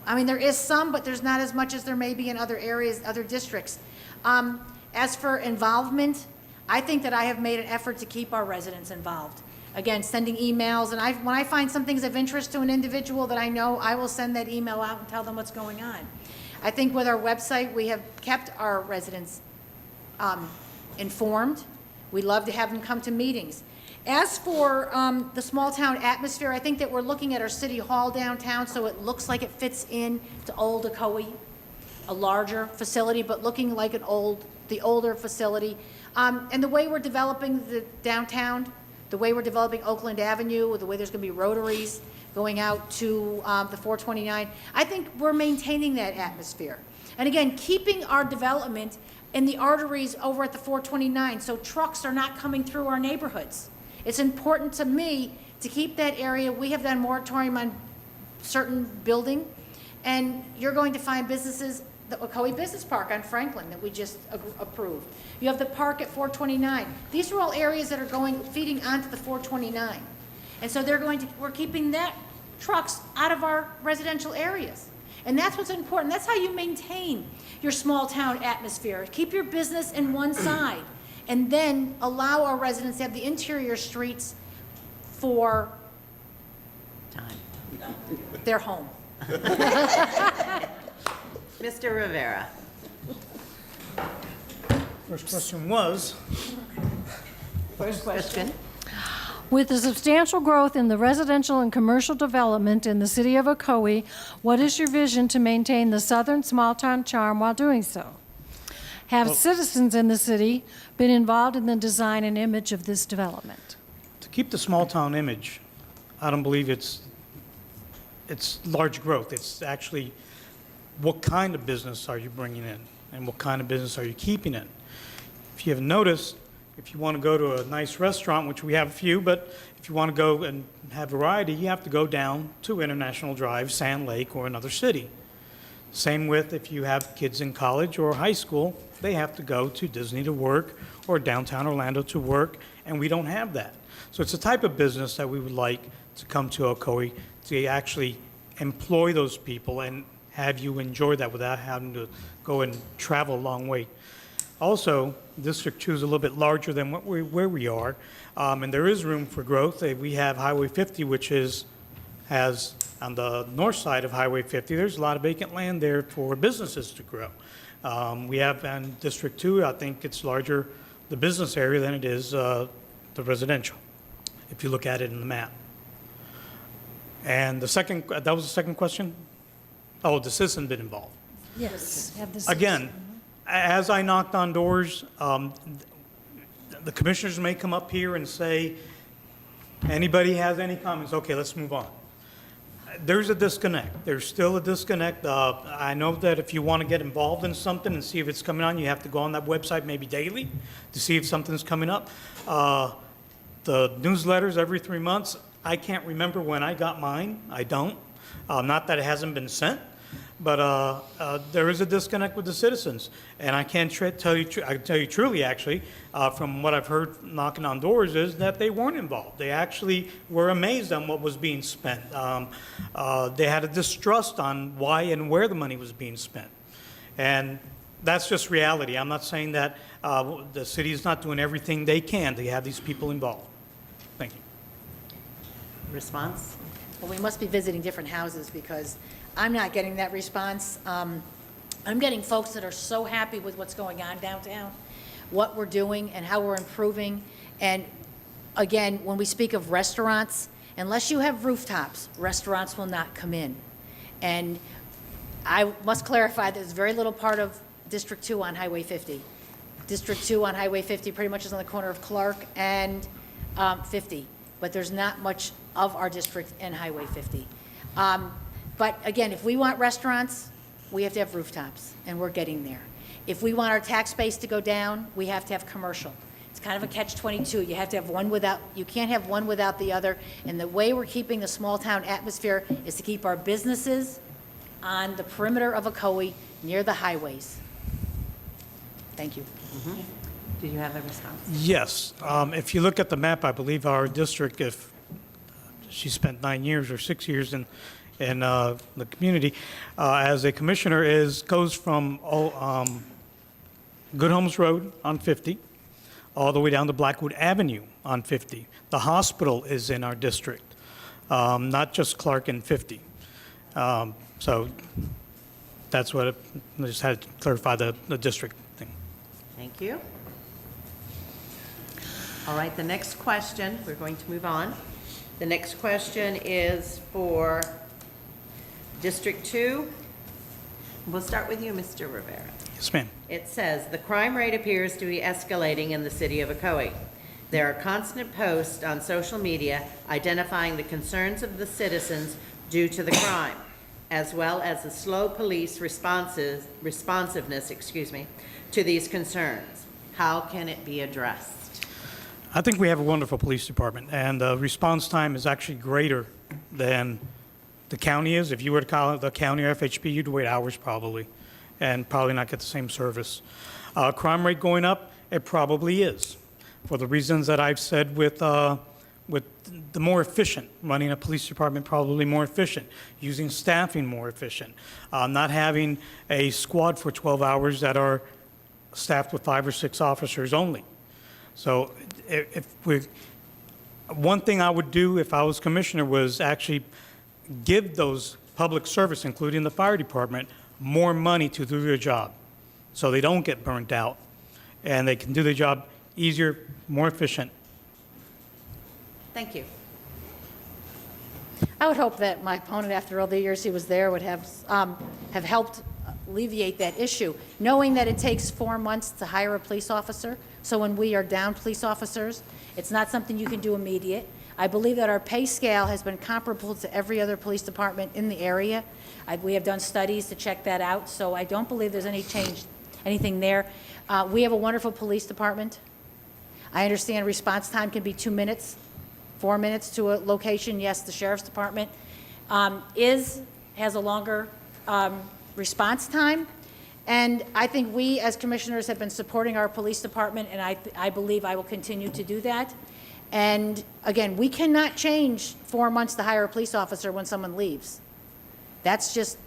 I mean, there is some, but there's not as much as there may be in other areas, other districts. As for involvement, I think that I have made an effort to keep our residents involved. Again, sending emails, and when I find some things of interest to an individual that I know, I will send that email out and tell them what's going on. I think with our website, we have kept our residents informed. We love to have them come to meetings. As for the small-town atmosphere, I think that we're looking at our city hall downtown so it looks like it fits in to old Ocoee, a larger facility, but looking like the older facility. And the way we're developing the downtown, the way we're developing Oakland Avenue, the way there's going to be rotaries going out to the 429, I think we're maintaining that atmosphere. And again, keeping our development in the arteries over at the 429 so trucks are not coming through our neighborhoods. It's important to me to keep that area. We have done moratorium on certain building, and you're going to find businesses, the Ocoee Business Park on Franklin that we just approved. You have the park at 429. These are all areas that are feeding onto the 429. And so we're keeping that trucks out of our residential areas. And that's what's important. That's how you maintain your small town atmosphere. Keep your business in one side, and then allow our residents to have the interior streets for their home. Mr. Rivera. First question was, First question. With the substantial growth in the residential and commercial development in the city of Ocoee, what is your vision to maintain the southern small-town charm while doing so? Have citizens in the city been involved in the design and image of this development? to keep the small-town image, I don't believe it's large growth. It's actually what kind of business are you bringing in and what kind of business are you keeping in. If you have noticed, if you want to go to a nice restaurant, which we have a few, but if you want to go and have variety, you have to go down to International Drive, Sand Lake, or another city. Same with if you have kids in college or high school, they have to go to Disney to work or downtown Orlando to work, and we don't have that. So it's a type of business that we would like to come to Ocoee to actually employ those people and have you enjoy that without having to go and travel a long way. Also, District 2 is a little bit larger than where we are, and there is room for growth. We have Highway 50, which has on the north side of Highway 50, there's a lot of vacant land there for businesses to grow. We have in District 2, I think it's larger, the business area, than it is the residential, if you look at it in the map. And the second, that was the second question? Oh, the citizen been involved. Yes. Have the Again, as I knocked on doors, the commissioners may come up here and say, anybody has any comments? Okay, let's move on. There's a disconnect. There's still a disconnect. I know that if you want to get involved in something and see if it's coming on, you have to go on that website maybe daily to see if something's coming up. The newsletters every 3 months, I can't remember when I got mine. I don't. Not that it hasn't been sent, but there is a disconnect with the citizens. And I can tell you, I can tell you truly, actually, from what I've heard knocking on doors, is that they weren't involved. They actually were amazed on what was being spent. They had a distrust on why and where the money was being spent. And that's just reality. I'm not saying that the city is not doing everything they can to have these people involved. Thank you. Response? Well, we must be visiting different houses because I'm not getting that response. I'm getting folks that are so happy with what's going on downtown, what we're doing and how we're improving. And again, when we speak of restaurants, unless you have rooftops, restaurants will not come in. And I must clarify, there's very little part of District 2 on Highway 50. District 2 on Highway 50 pretty much is on the corner of Clark and 50, but there's not much of our district in Highway 50. But again, if we want restaurants, we have to have rooftops, and we're getting there. If we want our tax base to go down, we have to have commercial. It's kind of a catch-22. You have to have one without, you can't have one without the other. And the way we're keeping the small-town atmosphere is to keep our businesses on the perimeter of Ocoee, near the highways. Thank you. Do you have a response? Yes. If you look at the map, I believe our district, if she spent 9 years or 6 years in the community as a commissioner, goes from Good Homes Road on 50 all the way down to Blackwood Avenue on 50. The hospital is in our district, not just Clark and 50. So that's what I just had to clarify the district thing. Thank you. All right, the next question, we're going to move on. The next question is for District 2. We'll start with you, Mr. Rivera. Yes, ma'am. It says, "The crime rate appears to be escalating in the city of Ocoee. There are constant posts on social media identifying the concerns of the citizens due to the crime, as well as the slow police responsiveness, to these concerns. How can it be addressed?" I think we have a wonderful police department, and the response time is actually greater than the county is. If you were to call the county or FHP, you'd wait hours probably, and probably not get the same service. Crime rate going up, it probably is, for the reasons that I've said with the more efficient, running a police department probably more efficient, using staffing more efficient, not having a squad for 12 hours that are staffed with 5 or 6 officers only. So one thing I would do if I was commissioner was actually give those public service, including the fire department, more money to do their job so they don't get burnt out and they can do their job easier, more efficient. Thank you. I would hope that my opponent, after all the years he was there, would have helped alleviate that issue, knowing that it takes 4 months to hire a police officer. So when we are down police officers, it's not something you can do immediate. I believe that our pay scale has been comparable to every other police department in the area. We have done studies to check that out, so I don't believe there's any change, anything there. We have a wonderful police department. I understand response time can be 2 minutes, 4 minutes to a location. Yes, the sheriff's department has a longer response time. And I think we, as commissioners, have been supporting our police department, and I believe I will continue to do that. And again, we cannot change 4 months to hire a police officer when someone leaves. That's just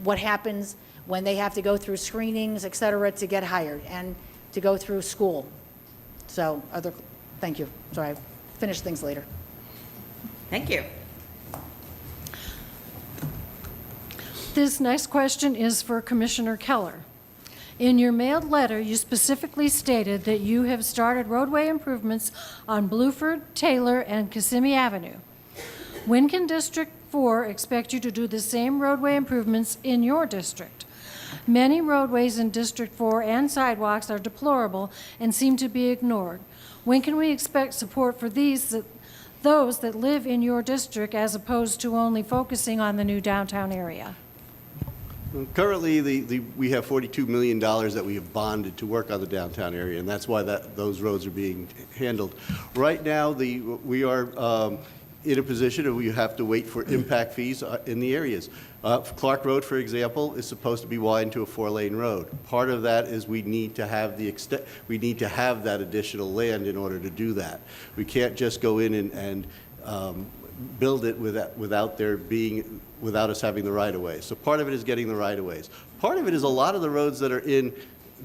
what happens when they have to go through screenings, et cetera, to get hired and to go through school. So, thank you. Sorry, I'll finish things later. Thank you. This next question is for Commissioner Keller. In your mailed letter, you specifically stated that you have started roadway improvements on Bluford, Taylor, and Kissimmee Avenue. When can District 4 expect you to do the same roadway improvements in your district? Many roadways in District 4 and sidewalks are deplorable and seem to be ignored. When can we expect support for those that live in your district as opposed to only focusing on the new downtown area? Currently, we have $42 million that we have bonded to work on the downtown area, and that's why those roads are being handled. Right now, we are in a position where you have to wait for impact fees in the areas. Clark Road, for example, is supposed to be widened to a 4-lane road. Part of that is we need to have that additional land in order to do that. We can't just go in and build it without us having the right-of-ways. So part of it is getting the right-of-ways. Part of it is a lot of the roads that are in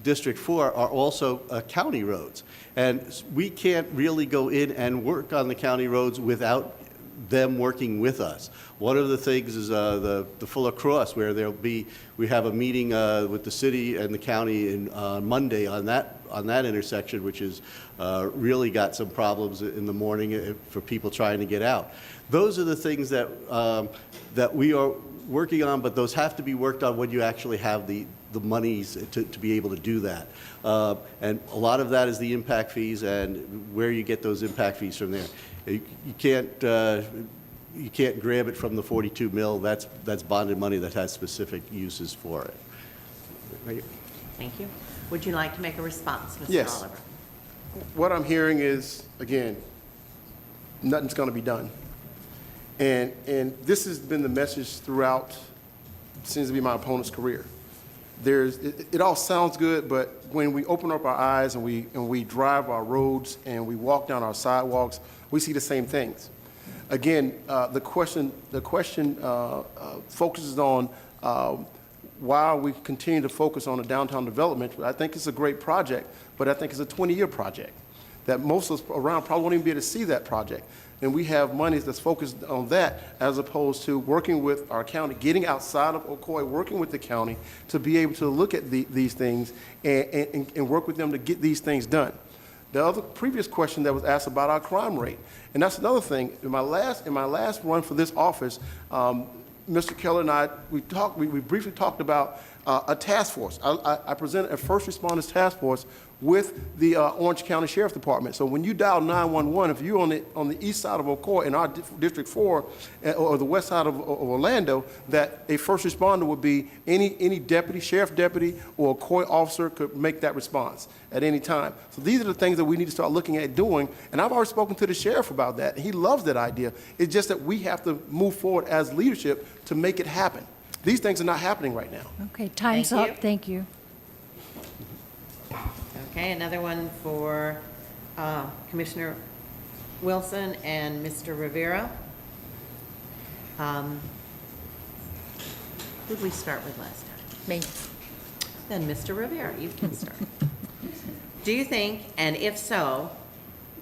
District 4 are also county roads. And we can't really go in and work on the county roads without them working with us. One of the things is the Fuller Cross, where we have a meeting with the city and the county on Monday on that intersection, which has really got some problems in the morning for people trying to get out. Those are the things that we are working on, but those have to be worked on when you actually have the monies to be able to do that. And a lot of that is the impact fees and where you get those impact fees from there. You can't grab it from the 42 mil. That's bonded money that has specific uses for it. Thank you. Would you like to make a response, Mr. Yes. Oliver? What I'm hearing is, again, nothing's going to be done. And this has been the message throughout, seems to be my opponent's career. It all sounds good, but when we open up our eyes and we drive our roads and we walk down our sidewalks, we see the same things. Again, the question focuses on why we continue to focus on the downtown development. I think it's a great project, but I think it's a 20-year project that most of us around probably won't even be able to see that project. And we have monies that's focused on that as opposed to working with our county, getting outside of Ocoee, working with the county to be able to look at these things and work with them to get these things done. The other previous question that was asked about our crime rate, and that's another thing. In my last run for this office, Mr. Keller and I, we briefly talked about a task force. I presented a first responders task force with the Orange County Sheriff Department. So when you dial 911, if you're on the east side of Ocoee in our District 4 or the west side of Orlando, that a first responder would be any deputy, sheriff deputy, or Ocoee officer could make that response at any time. So these are the things that we need to start looking at doing. And I've already spoken to the sheriff about that. He loves that idea. It's just that we have to move forward as leadership to make it happen. These things are not happening right now. Okay, time's Thank you. up. Thank you. Okay, another one for Commissioner Wilson and Mr. Rivera. Who did we start with last time? Me. Then Mr. Rivera, you can start. Do you think, and if so,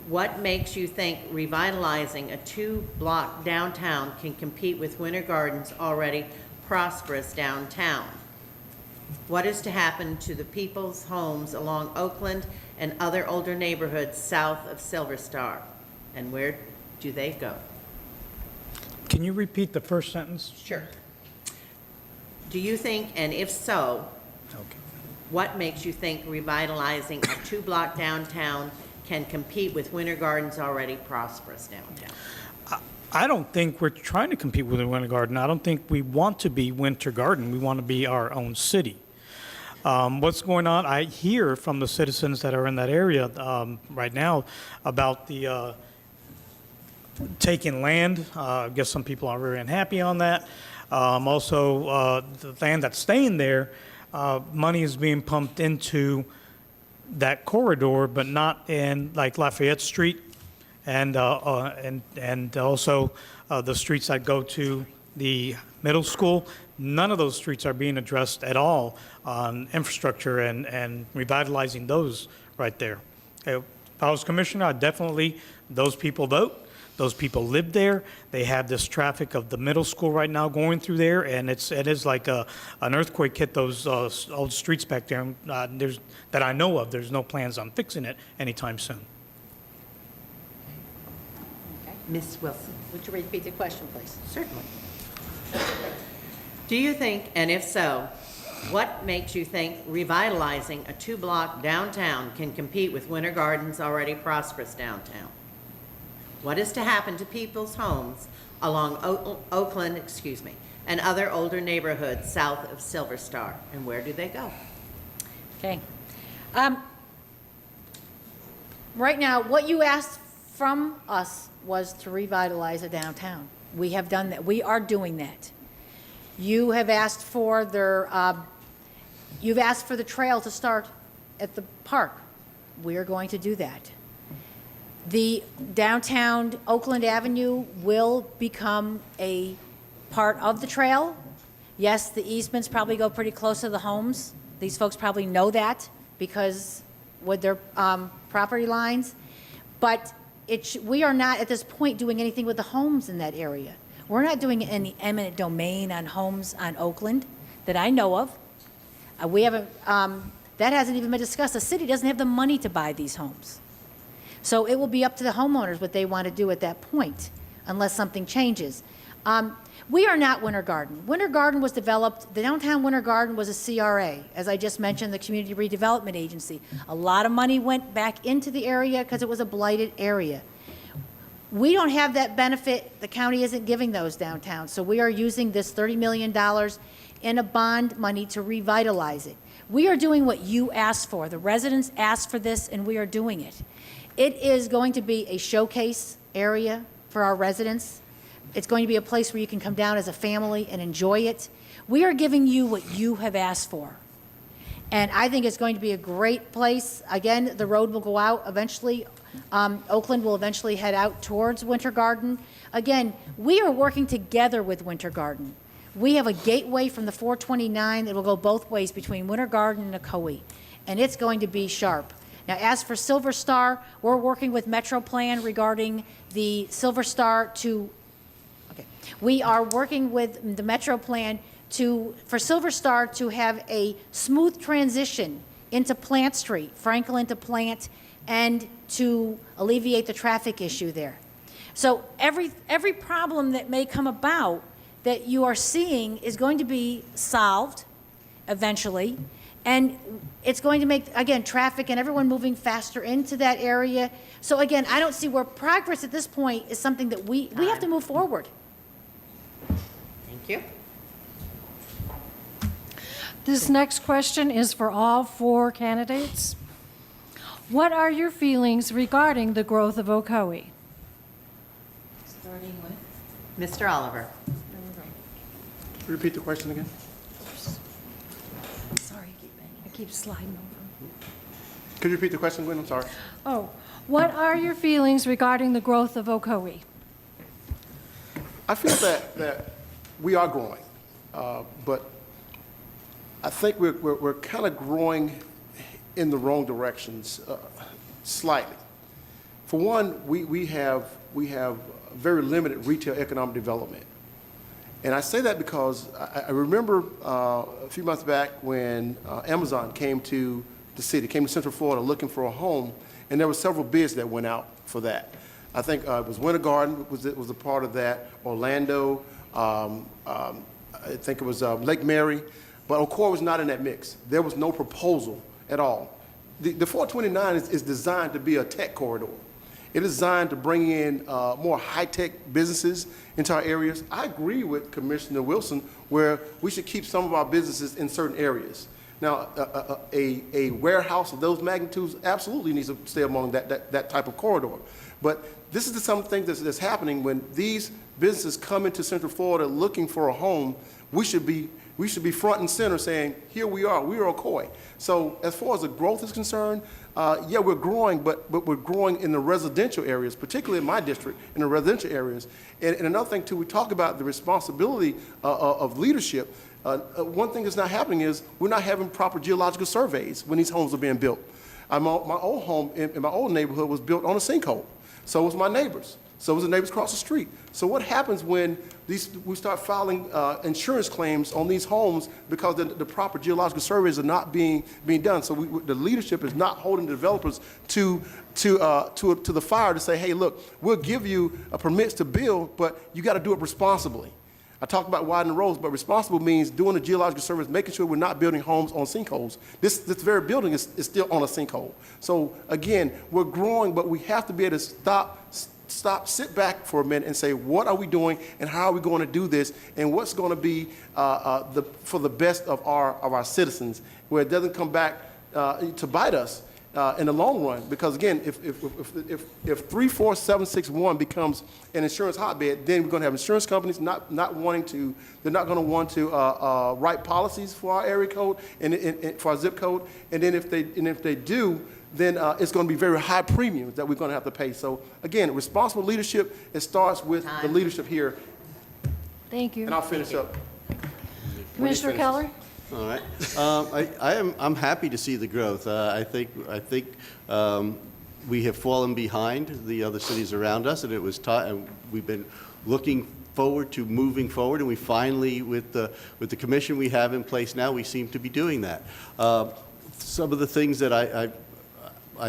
what makes you think revitalizing a 2-block downtown can compete with Winter Garden's already prosperous downtown? What is to happen to the people's homes along Oakland and other older neighborhoods south of Silver Star? And where do they go? Can you repeat the first sentence? Sure. Do you think, and if so, Okay. what makes you think revitalizing a 2-block downtown can compete with Winter Garden's already prosperous downtown? I don't think we're trying to compete with Winter Garden. I don't think we want to be Winter Garden. We want to be our own city. What's going on? I hear from the citizens that are in that area right now about the taking land. I guess some people are very unhappy on that. Also, the land that's staying there, money is being pumped into that corridor, but not in like Lafayette Street. And also the streets that go to the middle school. None of those streets are being addressed at all on infrastructure and revitalizing those right there. If I was commissioner, I'd definitely, those people vote. Those people live there. They have this traffic of the middle school right now going through there, and it is like an earthquake hit those old streets back there. That I know of. There's no plans on fixing it anytime soon. Ms. Wilson? Would you repeat the question, please? Certainly. Do you think, and if so, what makes you think revitalizing a 2-block downtown can compete with Winter Garden's already prosperous downtown? What is to happen to people's homes along Oakland, and other older neighborhoods south of Silver Star, and where do they go? Okay. Right now, what you asked from us was to revitalize the downtown. We have done that. We are doing that. You have asked for you've asked for the trail to start at the park. We are going to do that. The downtown Oakland Avenue will become a part of the trail. Yes, the easements probably go pretty close to the homes. These folks probably know that because with their property lines. But we are not at this point doing anything with the homes in that area. We're not doing any eminent domain on homes on Oakland that I know of. We haven't, that hasn't even been discussed. The city doesn't have the money to buy these homes. So it will be up to the homeowners what they want to do at that point, unless something changes. We are not Winter Garden. Winter Garden was developed, the downtown Winter Garden was a CRA, as I just mentioned, the Community Redevelopment Agency. A lot of money went back into the area because it was a blighted area. We don't have that benefit. The county isn't giving those downtown. So we are using this $30 million in a bond money to revitalize it. We are doing what you asked for. The residents asked for this, and we are doing it. It is going to be a showcase area for our residents. It's going to be a place where you can come down as a family and enjoy it. We are giving you what you have asked for. And I think it's going to be a great place. Again, the road will go out eventually. Oakland will eventually head out towards Winter Garden. Again, we are working together with Winter Garden. We have a gateway from the 429 that will go both ways between Winter Garden and Ocoee, and it's going to be sharp. Now, as for Silver Star, we're working with Metro Plan regarding the Silver Star to, okay, we are working with the Metro Plan for Silver Star to have a smooth transition into Plant Street, Franklin to Plant, and to alleviate the traffic issue there. So every problem that may come about that you are seeing is going to be solved eventually, and it's going to make, again, traffic and everyone moving faster into that area. So again, I don't see where progress at this point is something that we have to move forward. Thank you. This next question is for all four candidates. What are your feelings regarding the growth of Ocoee? Starting with? Mr. Oliver. Repeat the question again. Sorry, I keep sliding over. Could you repeat the question, Gwen? I'm sorry. Oh, what are your feelings regarding the growth of Ocoee? I feel that we are growing, but I think we're kind of growing in the wrong directions slightly. For one, we have very limited retail economic development. And I say that because I remember a few months back when Amazon came to the city, came to Central Florida looking for a home, and there were several bids that went out for that. I think it was Winter Garden was a part of that, Orlando, I think it was Lake Mary, but Ocoee was not in that mix. There was no proposal at all. The 429 is designed to be a tech corridor. It is designed to bring in more high-tech businesses into our areas. I agree with Commissioner Wilson where we should keep some of our businesses in certain areas. Now, a warehouse of those magnitudes absolutely needs to stay among that type of corridor. But this is some thing that's happening when these businesses come into Central Florida looking for a home. We should be front and center saying, here we are Ocoee. So as far as the growth is concerned, yeah, we're growing, but we're growing in the residential areas, particularly in my district, in the residential areas. And another thing, too, we talk about the responsibility of leadership. One thing that's not happening is we're not having proper geological surveys when these homes are being built. My old home in my old neighborhood was built on a sinkhole. So was my neighbors. So was the neighbors across the street. So what happens when we start filing insurance claims on these homes because the proper geological surveys are not being done? So the leadership is not holding the developers to the fire to say, hey, look, we'll give you permits to build, but you got to do it responsibly. I talked about widening roads, but responsible means doing the geological surveys, making sure we're not building homes on sinkholes. This very building is still on a sinkhole. So again, we're growing, but we have to be able to stop, sit back for a minute and say, what are we doing and how are we going to do this and what's going to be for the best of our citizens, where it doesn't come back to bite us in the long run. Because again, if 34761 becomes an insurance hotbed, then we're going to have insurance companies not wanting to, they're not going to want to write policies for our area code and for our zip code. And then if they do, then it's going to be very high premiums that we're going to have to pay. So again, responsible leadership, it starts with the leadership here. Thank you. And I'll finish up. Commissioner Keller? All right. I'm happy to see the growth. I think we have fallen behind the other cities around us, and it was and we've been looking forward to moving forward, and we finally, with the commission we have in place now, we seem to be doing that. Some of the things that I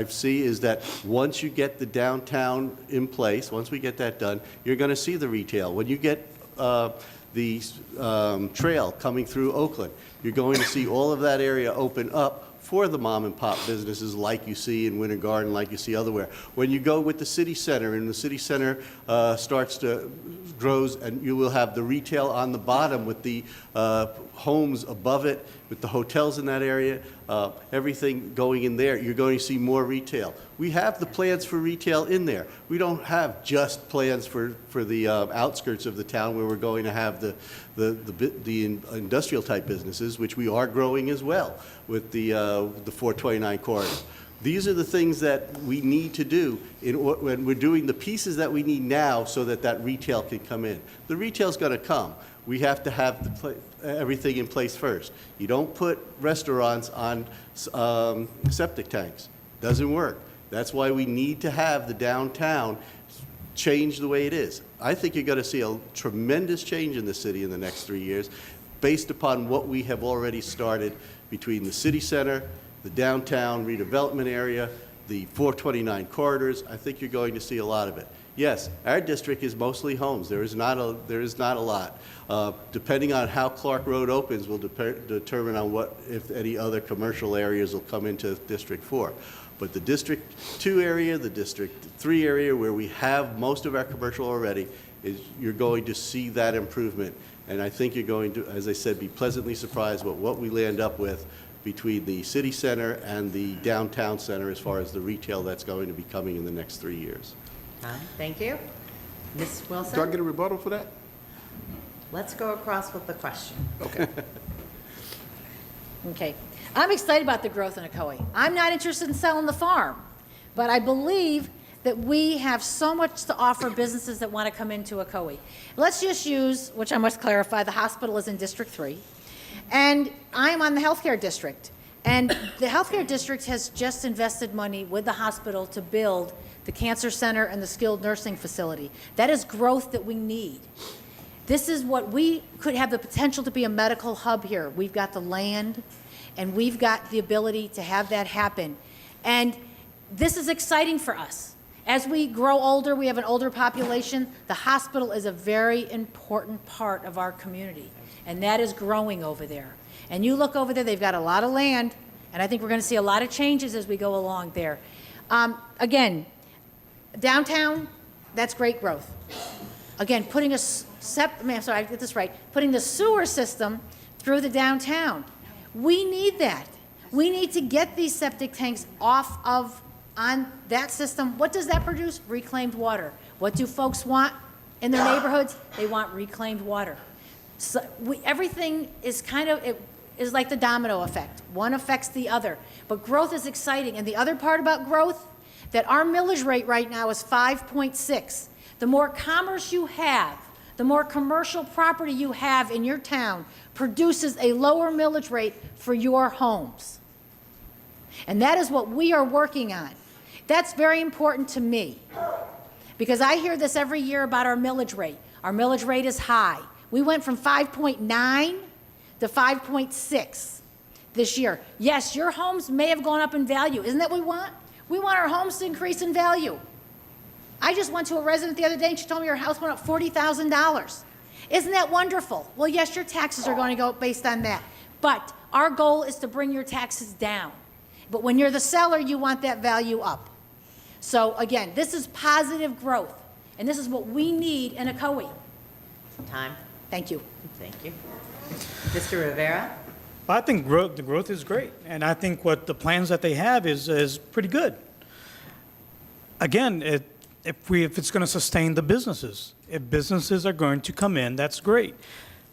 see is that once you get the downtown in place, once we get that done, you're going to see the retail. When you get the trail coming through Oakland, you're going to see all of that area open up for the mom and pop businesses like you see in Winter Garden, like you see elsewhere. When you go with the city center, and the city center grows, and you will have the retail on the bottom with the homes above it, with the hotels in that area, everything going in there, you're going to see more retail. We have the plans for retail in there. We don't have just plans for the outskirts of the town where we're going to have the industrial type businesses, which we are growing as well with the 429 corridor. These are the things that we need to do when we're doing the pieces that we need now so that that retail can come in. The retail's going to come. We have to have everything in place first. You don't put restaurants on septic tanks. Doesn't work. That's why we need to have the downtown change the way it is. I think you're going to see a tremendous change in the city in the next 3 years based upon what we have already started between the city center, the downtown redevelopment area, the 429 corridors. I think you're going to see a lot of it. Yes, our district is mostly homes. There is not a lot. Depending on how Clark Road opens will determine on what, if any, other commercial areas will come into District 4. But the District 2 area, the District 3 area, where we have most of our commercial already, you're going to see that improvement. And I think you're going to, as I said, be pleasantly surprised with what we land up with between the city center and the downtown center as far as the retail that's going to be coming in the next 3 years. Thank you. Ms. Wilson? Do I get a rebuttal for that? Let's go across with the question. Okay. Okay. I'm excited about the growth in Ocoee. I'm not interested in selling the farm, but I believe that we have so much to offer businesses that want to come into Ocoee. Let's just use, which I must clarify, the hospital is in District 3, and I'm on the healthcare district. And the healthcare district has just invested money with the hospital to build the cancer center and the skilled nursing facility. That is growth that we need. This is what we could have the potential to be a medical hub here. We've got the land, and we've got the ability to have that happen. And this is exciting for us. As we grow older, we have an older population, the hospital is a very important part of our community, and that is growing over there. And you look over there, they've got a lot of land, and I think we're going to see a lot of changes as we go along there. Again, downtown, that's great growth. Again, putting putting the sewer system through the downtown. We need that. We need to get these septic tanks off of on that system. What does that produce? Reclaimed water. What do folks want in their neighborhoods? They want reclaimed water. So everything is it is like the domino effect. One affects the other. But growth is exciting. And the other part about growth, that our millage rate right now is 5.6. The more commerce you have, the more commercial property you have in your town produces a lower millage rate for your homes. And that is what we are working on. That's very important to me because I hear this every year about our millage rate. Our millage rate is high. We went from 5.9 to 5.6 this year. Yes, your homes may have gone up in value. Isn't that what we want? We want our homes to increase in value. I just went to a resident the other day and she told me her house went up $40,000. Isn't that wonderful? Well, yes, your taxes are going to go up based on that. But our goal is to bring your taxes down. But when you're the seller, you want that value up. So again, this is positive growth. And this is what we need in Ocoee. Time. Thank you. Thank you. Mr. Rivera? I think the growth is great, and I think what the plans that they have is pretty good. Again, if it's going to sustain the businesses, if businesses are going to come in, that's great.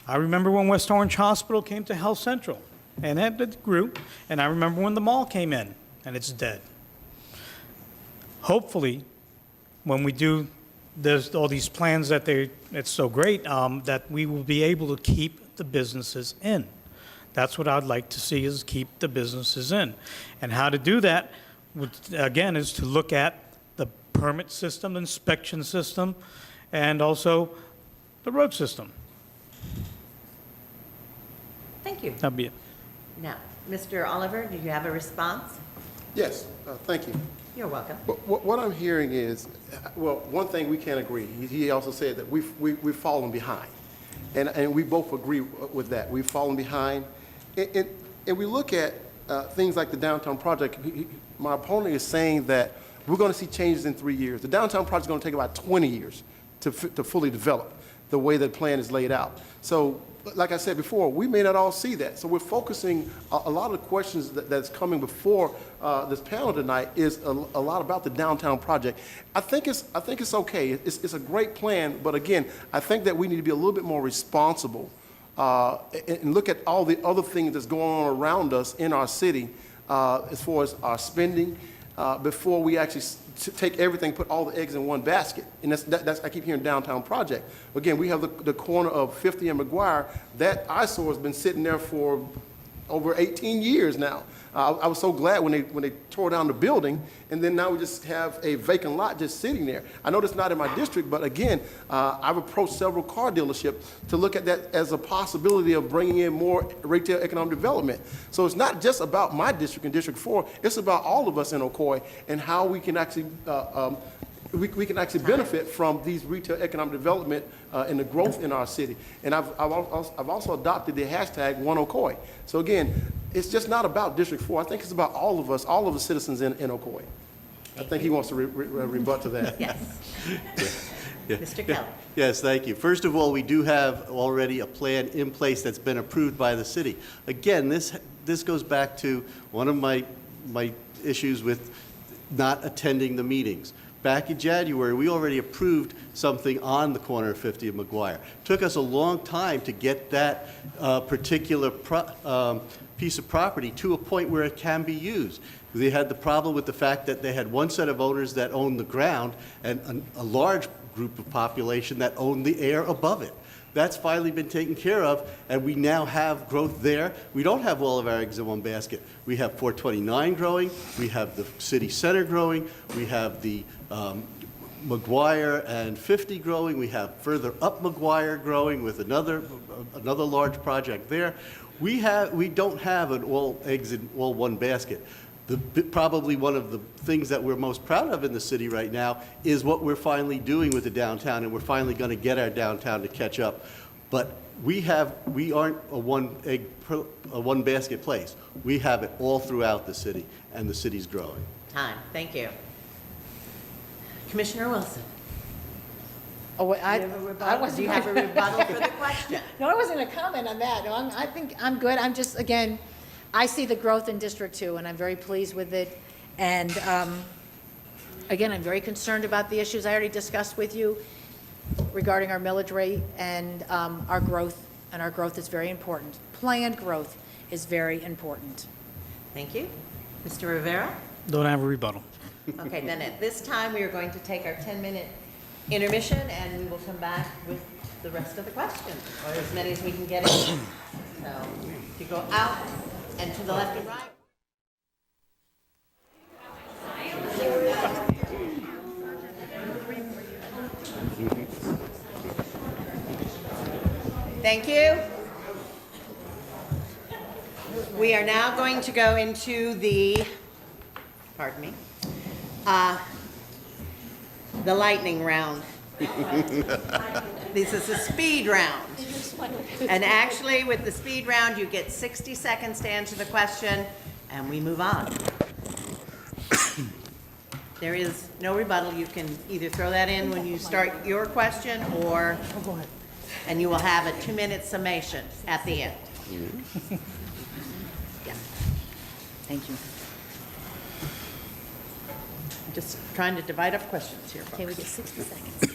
I remember when West Orange Hospital came to Health Central, and it grew, and I remember when the mall came in, and it's dead. Hopefully, when we do, there's all these plans that it's so great, that we will be able to keep the businesses in. That's what I'd like to see, is keep the businesses in. And how to do that, again, is to look at the permit system, the inspection system, and also the road system. Thank you. That'd be it. Now, Mr. Oliver, do you have a response? Yes, thank you. You're welcome. What I'm hearing is, well, one thing we can't agree. He also said that we've fallen behind, and we both agree with that. We've fallen behind, and we look at things like the downtown project. My opponent is saying that we're going to see changes in 3 years. The downtown project is going to take about 20 years to fully develop the way the plan is laid out. So, like I said before, we may not all see that. So we're focusing, a lot of the questions that's coming before this panel tonight is a lot about the downtown project. I think it's okay. It's a great plan, but again, I think that we need to be a little bit more responsible and look at all the other things that's going on around us in our city as far as our spending before we actually take everything, put all the eggs in one basket. And that's I keep hearing downtown project. Again, we have the corner of 50 and McGuire. That eyesore has been sitting there for over 18 years now. I was so glad when they tore down the building, and then now we just have a vacant lot just sitting there. I know that's not in my district, but again, I've approached several car dealerships to look at that as a possibility of bringing in more retail economic development. So it's not just about my district and District 4, it's about all of us in Ocoee and how we can actually we can actually benefit from these retail economic development and the growth in our city. And I've also adopted the hashtag #OneOcoee. So again, it's just not about District 4. I think it's about all of us, all of the citizens in Ocoee. I think he wants to rebut to that. Yes. Mr. Kelly. Yes, thank you. First of all, we do have already a plan in place that's been approved by the city. Again, this goes back to one of my issues with not attending the meetings. Back in January, we already approved something on the corner of 50 and McGuire. Took us a long time to get that particular piece of property to a point where it can be used. They had the problem with the fact that they had one set of owners that owned the ground and a large group of population that owned the air above it. That's finally been taken care of, and we now have growth there. We don't have all of our eggs in one basket. We have 429 growing, we have the city center growing, we have the McGuire and 50 growing, we have further up McGuire growing with another large project there. We don't have an all eggs in all one basket. Probably one of the things that we're most proud of in the city right now is what we're finally doing with the downtown, and we're finally going to get our downtown to catch up. But we aren't a one basket place. We have it all throughout the city, and the city's growing. Time. Thank you. Commissioner Wilson. Oh, Do you have a rebuttal for the question? No, I wasn't going to comment on that. No, I think I'm good. I'm just, again, I see the growth in District 2, and I'm very pleased with it. And again, I'm very concerned about the issues I already discussed with you regarding our millage rate and our growth, and our growth is very important. Planned growth is very important. Thank you. Mr. Rivera? Don't have a rebuttal. Okay, then at this time, we are going to take our 10-minute intermission, and we will come back with the rest of the questions, or as many as we can get in. So if you go out and to the left and right. Thank you. We are now going to go into the, pardon me, the lightning round. This is a speed round. And actually, with the speed round, you get 60 seconds to answer the question, and we move on. There is no rebuttal. You can either throw that in when you start your question, or, and you will have a 2-minute summation at the end. Thank you. I'm just trying to divide up questions here, Okay, we folks. get 60 seconds.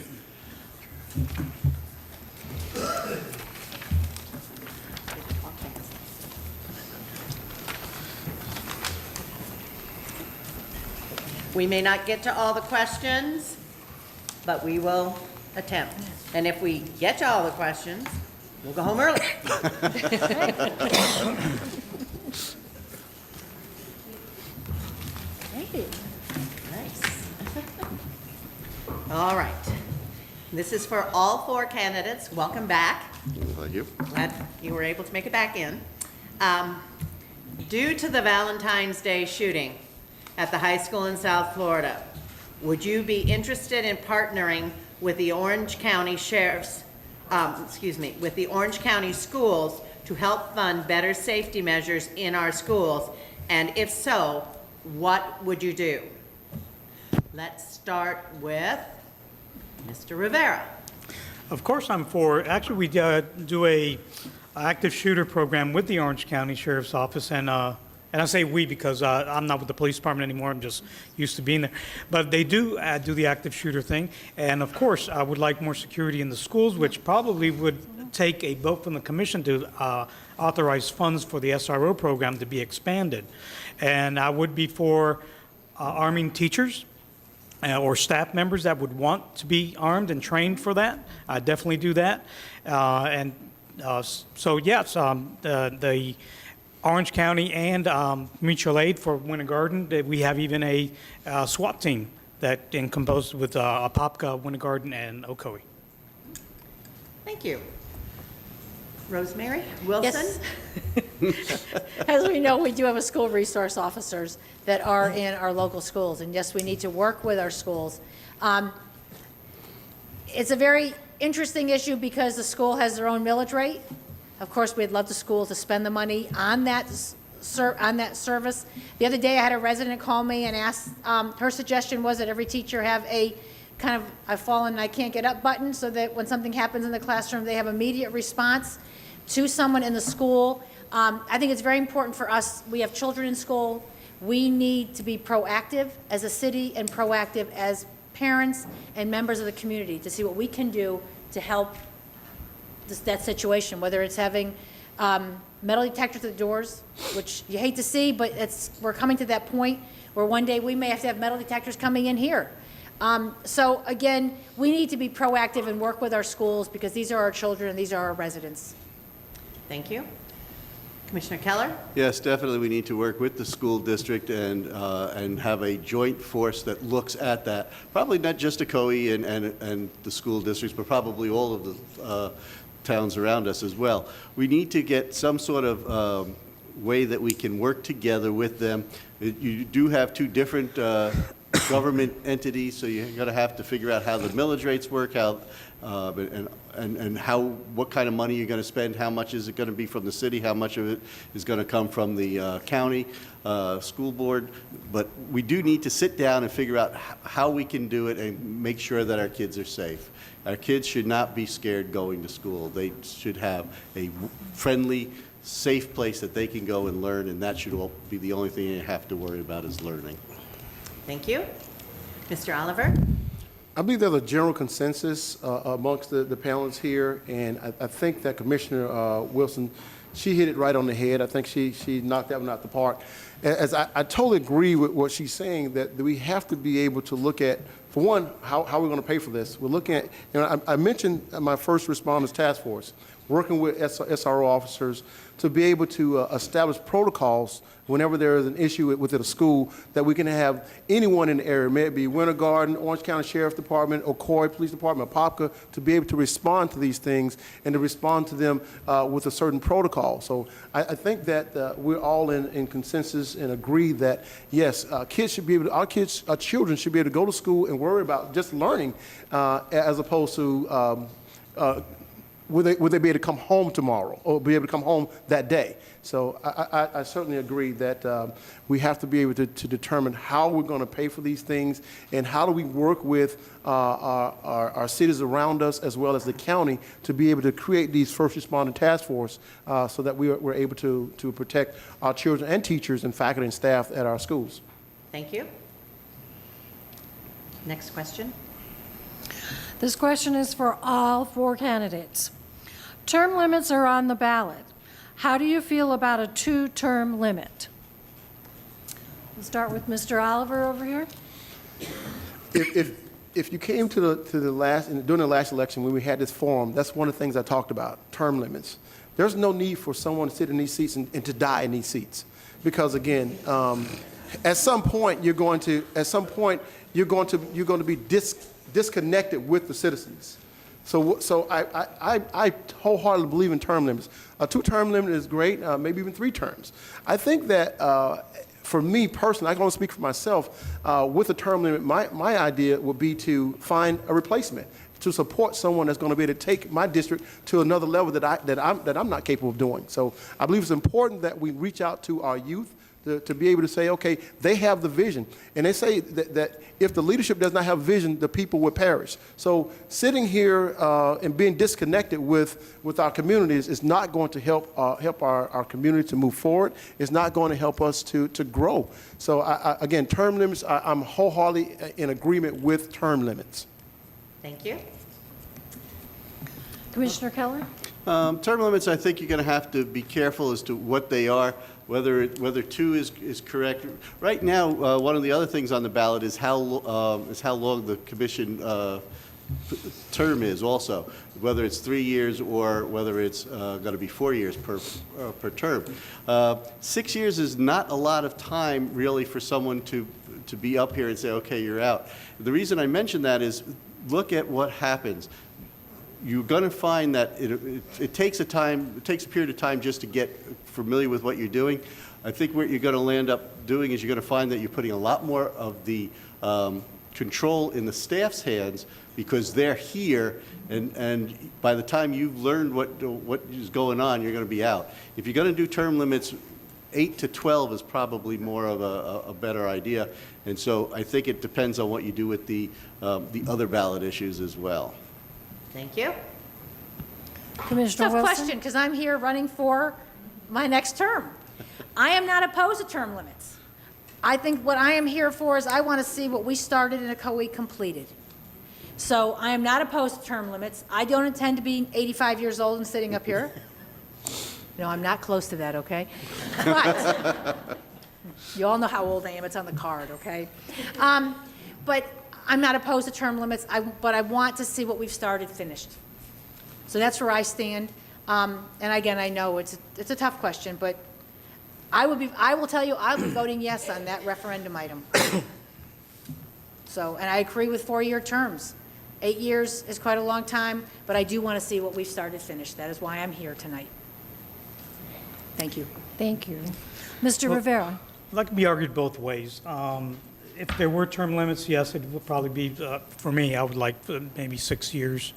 We may not get to all the questions, but we will attempt. And if we get to all the questions, we'll go home early. Great. Nice. All right. This is for all four candidates. Welcome back. Thank you. Glad you were able to make it back in. Due to the Valentine's Day shooting at the high school in South Florida, would you be interested in partnering with the Orange County with the Orange County schools to help fund better safety measures in our schools? And if so, what would you do? Let's start with Mr. Rivera. Of course I'm for. Actually, we do a active shooter program with the Orange County Sheriff's Office, and I say we because I'm not with the police department anymore. I'm just used to being there. But they do the active shooter thing, and of course, I would like more security in the schools, which probably would take a vote from the commission to authorize funds for the SRO program to be expanded. And I would be for arming teachers or staff members that would want to be armed and trained for that. I definitely do that. So yes, the Orange County and mutual aid for Winter Garden, we have even a SWAT team that composed with Apopka, Winter Garden, and Ocoee. Thank you. Rosemary Wilson? Yes. As we know, we do have a school resource officers that are in our local schools, and yes, we need to work with our schools. It's a very interesting issue because the school has their own millage rate. Of course, we'd love the school to spend the money on that service. The other day, I had a resident call me and ask, her suggestion was that every teacher have a kind of I've fallen and I can't get up button so that when something happens in the classroom, they have immediate response to someone in the school. I think it's very important for us. We have children in school. We need to be proactive as a city and proactive as parents and members of the community to see what we can do to help that situation, whether it's having metal detectors at the doors, which you hate to see, but we're coming to that point where one day we may have to have metal detectors coming in here. So again, we need to be proactive and work with our schools because these are our children and these are our residents. Thank you. Commissioner Keller? Yes, definitely, we need to work with the school district and have a joint force that looks at that. Probably not just Ocoee and the school districts, but probably all of the towns around us as well. We need to get some sort of way that we can work together with them. You do have two different government entities, so you're going to have to figure out how the millage rates work, how and what kind of money you're going to spend, how much is it going to be from the city, how much of it is going to come from the county school board. But we do need to sit down and figure out how we can do it and make sure that our kids are safe. Our kids should not be scared going to school. They should have a friendly, safe place that they can go and learn, and that should be the only thing you have to worry about is learning. Thank you. Mr. Oliver? I believe there's a general consensus amongst the panelists here, and I think that Commissioner Wilson, she hit it right on the head. I think she knocked that one out the park. As I totally agree with what she's saying, that we have to be able to look at, for one, how we're going to pay for this. We're looking at, I mentioned my first responders task force, working with SRO officers to be able to establish protocols whenever there is an issue within a school, that we can have anyone in the area, may it be Winter Garden, Orange County Sheriff's Department, Ocoee Police Department, Apopka, to be able to respond to these things and to respond to them with a certain protocol. So I think that we're all in consensus and agree that, yes, kids should be able to, our children should be able to go to school and worry about just learning as opposed to will they be able to come home tomorrow or be able to come home that day? So I certainly agree that we have to be able to determine how we're going to pay for these things and how do we work with our cities around us as well as the county to be able to create these first responder task force so that we're able to protect our children and teachers and faculty and staff at our schools. Thank you. Next question. This question is for all 4 candidates. Term limits are on the ballot. How do you feel about a 2-term limit? We'll start with Mr. Oliver over here. If you came to the last, during the last election when we had this forum, that's one of the things I talked about, term limits. There's no need for someone to sit in these seats and to die in these seats. Because again, at some point you're going to be disconnected with the citizens. So I wholeheartedly believe in term limits. A 2-term limit is great, maybe even 3 terms. I think that for me personally, I can only speak for myself, with a term limit, my idea would be to find a replacement to support someone that's going to be able to take my district to another level that I'm not capable of doing. So I believe it's important that we reach out to our youth to be able to say, okay, they have the vision. And they say that if the leadership does not have vision, the people will perish. So sitting here and being disconnected with our communities is not going to help our community to move forward. It's not going to help us to grow. So again, term limits, I'm wholeheartedly in agreement with term limits. Thank you. Commissioner Keller? Term limits, I think you're going to have to be careful as to what they are, whether 2 is correct. Right now, one of the other things on the ballot is how long the commission term is also, whether it's 3 years or whether it's going to be 4 years per term. 6 years is not a lot of time really for someone to be up here and say, okay, you're out. The reason I mention that is look at what happens. You're going to find that it takes a period of time just to get familiar with what you're doing. I think what you're going to land up doing is you're going to find that you're putting a lot more of the control in the staff's hands because they're here, and by the time you've learned what is going on, you're going to be out. If you're going to do term limits, 8 to 12 is probably more of a better idea, and so I think it depends on what you do with the other ballot issues as well. Thank you. Commissioner Tough Wilson? question, because I'm here running for my next term. I am not opposed to term limits. I think what I am here for is I want to see what we started in Ocoee completed. So I am not opposed to term limits. I don't intend to be 85 years old and sitting up here. No, I'm not close to that, okay? But you all know how old I am. It's on the card, okay? But I'm not opposed to term limits, but I want to see what we've started finished. So that's where I stand. And again, I know it's a tough question, but I will tell you, I'll be voting yes on that referendum item. So, and I agree with 4-year terms. 8 years is quite a long time, but I do want to see what we've started finished. That is why I'm here tonight. Thank you. Thank you. Mr. Rivera? That can be argued both ways. If there were term limits, yes, it would probably be, for me, I would like maybe 6 years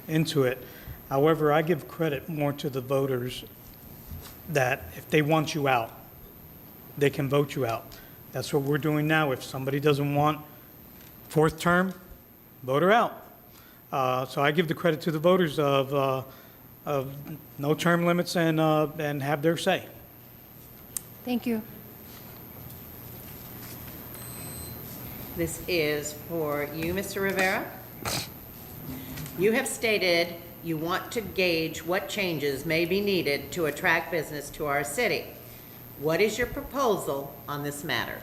into it. However, I give credit more to the voters that if they want you out, they can vote you out. That's what we're doing now. If somebody doesn't want 4th term, vote her out. So I give the credit to the voters of no term limits and have their say. Thank you. This is for you, Mr. Rivera. You have stated you want to gauge what changes may be needed to attract business to our city. What is your proposal on this matter?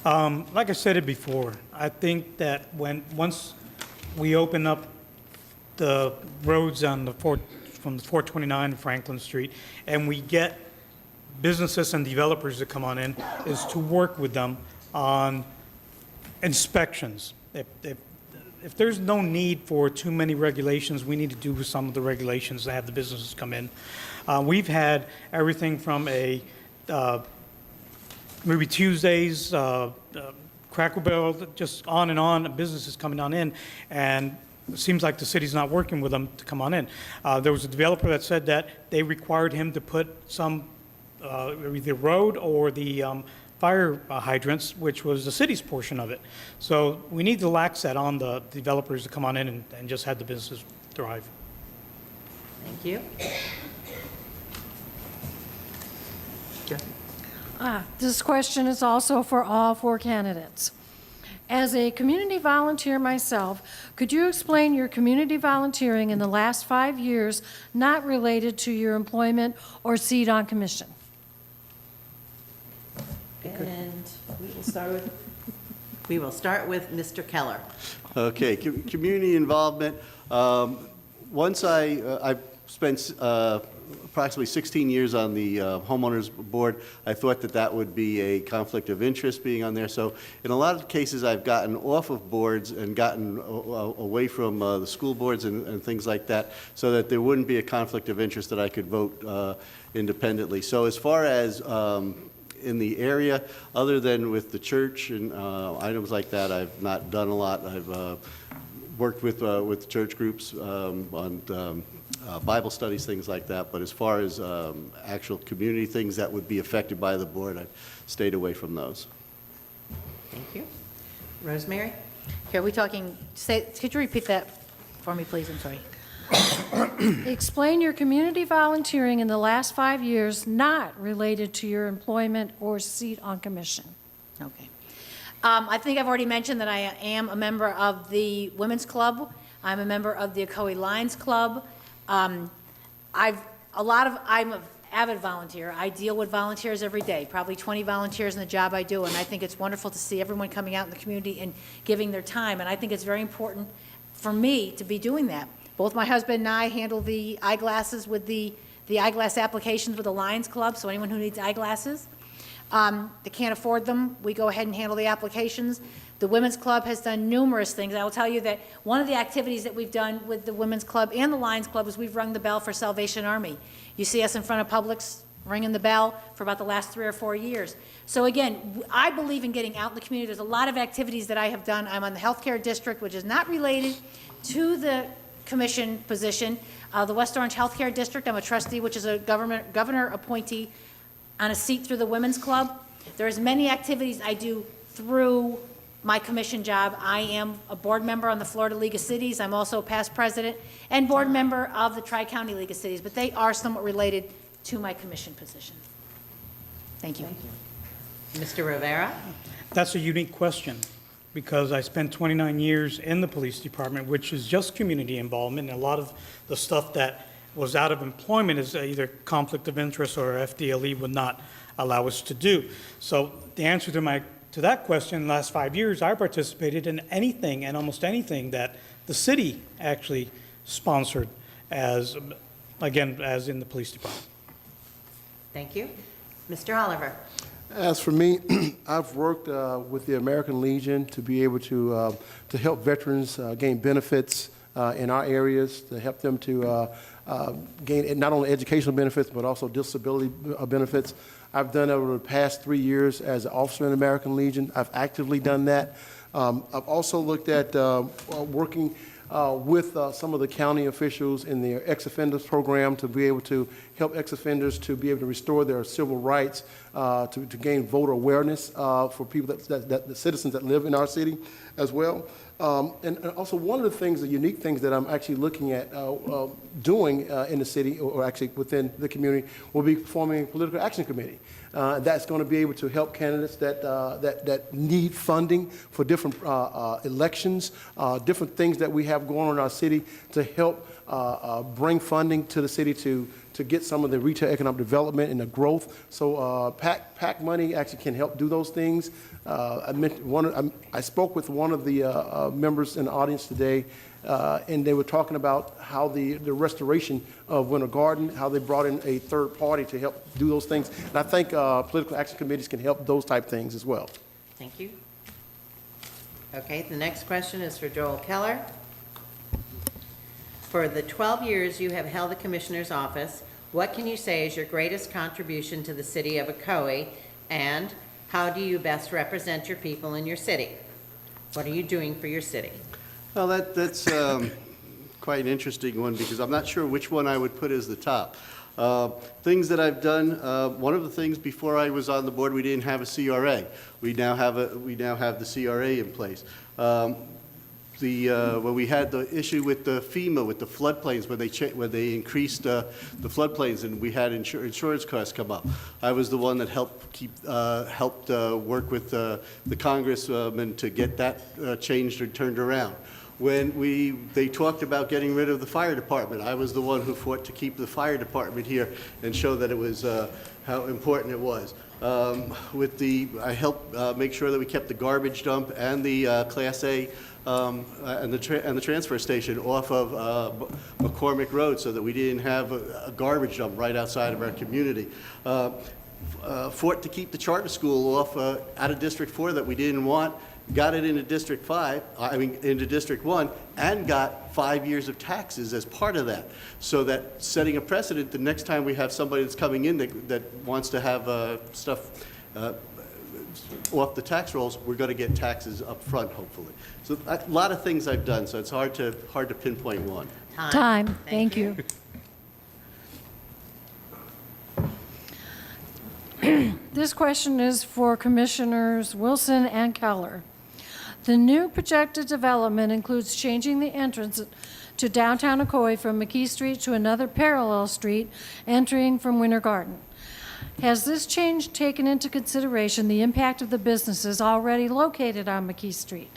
Like I said it before, I think that once we open up the roads on from the 429 Franklin Street, and we get businesses and developers to come on in, is to work with them on inspections. If there's no need for too many regulations, we need to do some of the regulations to have the businesses come in. We've had everything from maybe Tuesdays, Cracker Barrel, just on and on, businesses coming on in, and it seems like the city's not working with them to come on in. There was a developer that said that they required him to put some, either road or the fire hydrants, which was the city's portion of it. So we need to lax that on the developers to come on in and just have the business thrive. Thank you. This question is also for all four candidates. As a community volunteer myself, could you explain your community volunteering in the last 5 years not related to your employment or seat on commission? And we will start with Mr. Keller. Okay, community involvement. Once I spent approximately 16 years on the homeowners board. I thought that that would be a conflict of interest being on there. So in a lot of cases, I've gotten off of boards and gotten away from the school boards and things like that, so that there wouldn't be a conflict of interest that I could vote independently. So as far as in the area, other than with the church and items like that, I've not done a lot. I've worked with church groups on Bible studies, things like that. But as far as actual community things that would be affected by the board, I've stayed away from those. Thank you. Rosemary? Are we talking, could you repeat that for me, please? I'm sorry. Explain your community volunteering in the last 5 years not related to your employment or seat on commission. Okay. I think I've already mentioned that I am a member of the Women's Club. I'm a member of the Ocoee Lions Club. I'm an avid volunteer. I deal with volunteers every day, probably 20 volunteers in the job I do, and I think it's wonderful to see everyone coming out in the community and giving their time, and I think it's very important for me to be doing that. Both my husband and I handle the eyeglasses with the eyeglass applications with the Lions Club, so anyone who needs eyeglasses that can't afford them, we go ahead and handle the applications. The Women's Club has done numerous things. I will tell you that one of the activities that we've done with the Women's Club and the Lions Club is we've rung the bell for Salvation Army. You see us in front of Publix ringing the bell for about the last 3 or 4 years. So again, I believe in getting out in the community. There's a lot of activities that I have done. I'm on the healthcare district, which is not related to the commission position. The West Orange Healthcare District, I'm a trustee, which is a governor appointee on a seat through the Women's Club. There's many activities I do through my commission job. I am a board member on the Florida League of Cities. I'm also a past president and board member of the Tri-County League of Cities, but they are somewhat related to my commission position. Thank you. Mr. Rivera? That's a unique question, because I spent 29 years in the police department, which is just community involvement, and a lot of the stuff that was out of employment is either conflict of interest or FDLE would not allow us to do. So the answer to that question, in the last 5 years, I participated in anything and almost anything that the city actually sponsored as in the police department. Thank you. Mr. Oliver? As for me, I've worked with the American Legion to be able to help veterans gain benefits in our areas, to help them to gain not only educational benefits, but also disability benefits. I've done over the past 3 years as an officer in the American Legion. I've actively done that. I've also looked at working with some of the county officials in their ex-offenders program to be able to help ex-offenders to be able to restore their civil rights, to gain voter awareness for people the citizens that live in our city as well. And also one of the things, the unique things that I'm actually looking at doing in the city, or actually within the community, will be forming a political action committee. That's going to be able to help candidates that need funding for different elections, different things that we have going on in our city to help bring funding to the city to get some of the retail economic development and the growth. So PAC money actually can help do those things. I spoke with one of the members in the audience today, and they were talking about how the restoration of Winter Garden, how they brought in a third party to help do those things. And I think political action committees can help those type things as well. Thank you. Okay, the next question is for Joel Keller. For the 12 years you have held the commissioner's office, what can you say is your greatest contribution to the city of Ocoee, and how do you best represent your people in your city? What are you doing for your city? Well, that's quite an interesting one because I'm not sure which one I would put as the top. Things that I've done, one of the things before I was on the board, we didn't have a CRA. We now have the CRA in place. When we had the issue with the FEMA, with the floodplains, when they increased the floodplains and we had insurance costs come up, I was the one that helped work with the congressman to get that changed or turned around. When they talked about getting rid of the fire department, I was the one who fought to keep the fire department here and show that it was how important it was. I helped make sure that we kept the garbage dump and the Class A and the transfer station off of McCormick Road so that we didn't have a garbage dump right outside of our community. Fought to keep the charter school off out of District 4 that we didn't want. Got it into District 1, and got 5 years of taxes as part of that. So that setting a precedent, the next time we have somebody that's coming in that wants to have stuff off the tax rolls, we're going to get taxes up front, hopefully. So a lot of things I've done, so it's hard to pinpoint one. Time. Thank you. This question is for Commissioners Wilson and Keller. The new projected development includes changing the entrance to downtown Ocoee from McKee Street to another parallel street entering from Winter Garden. Has this change taken into consideration the impact of the businesses already located on McKee Street?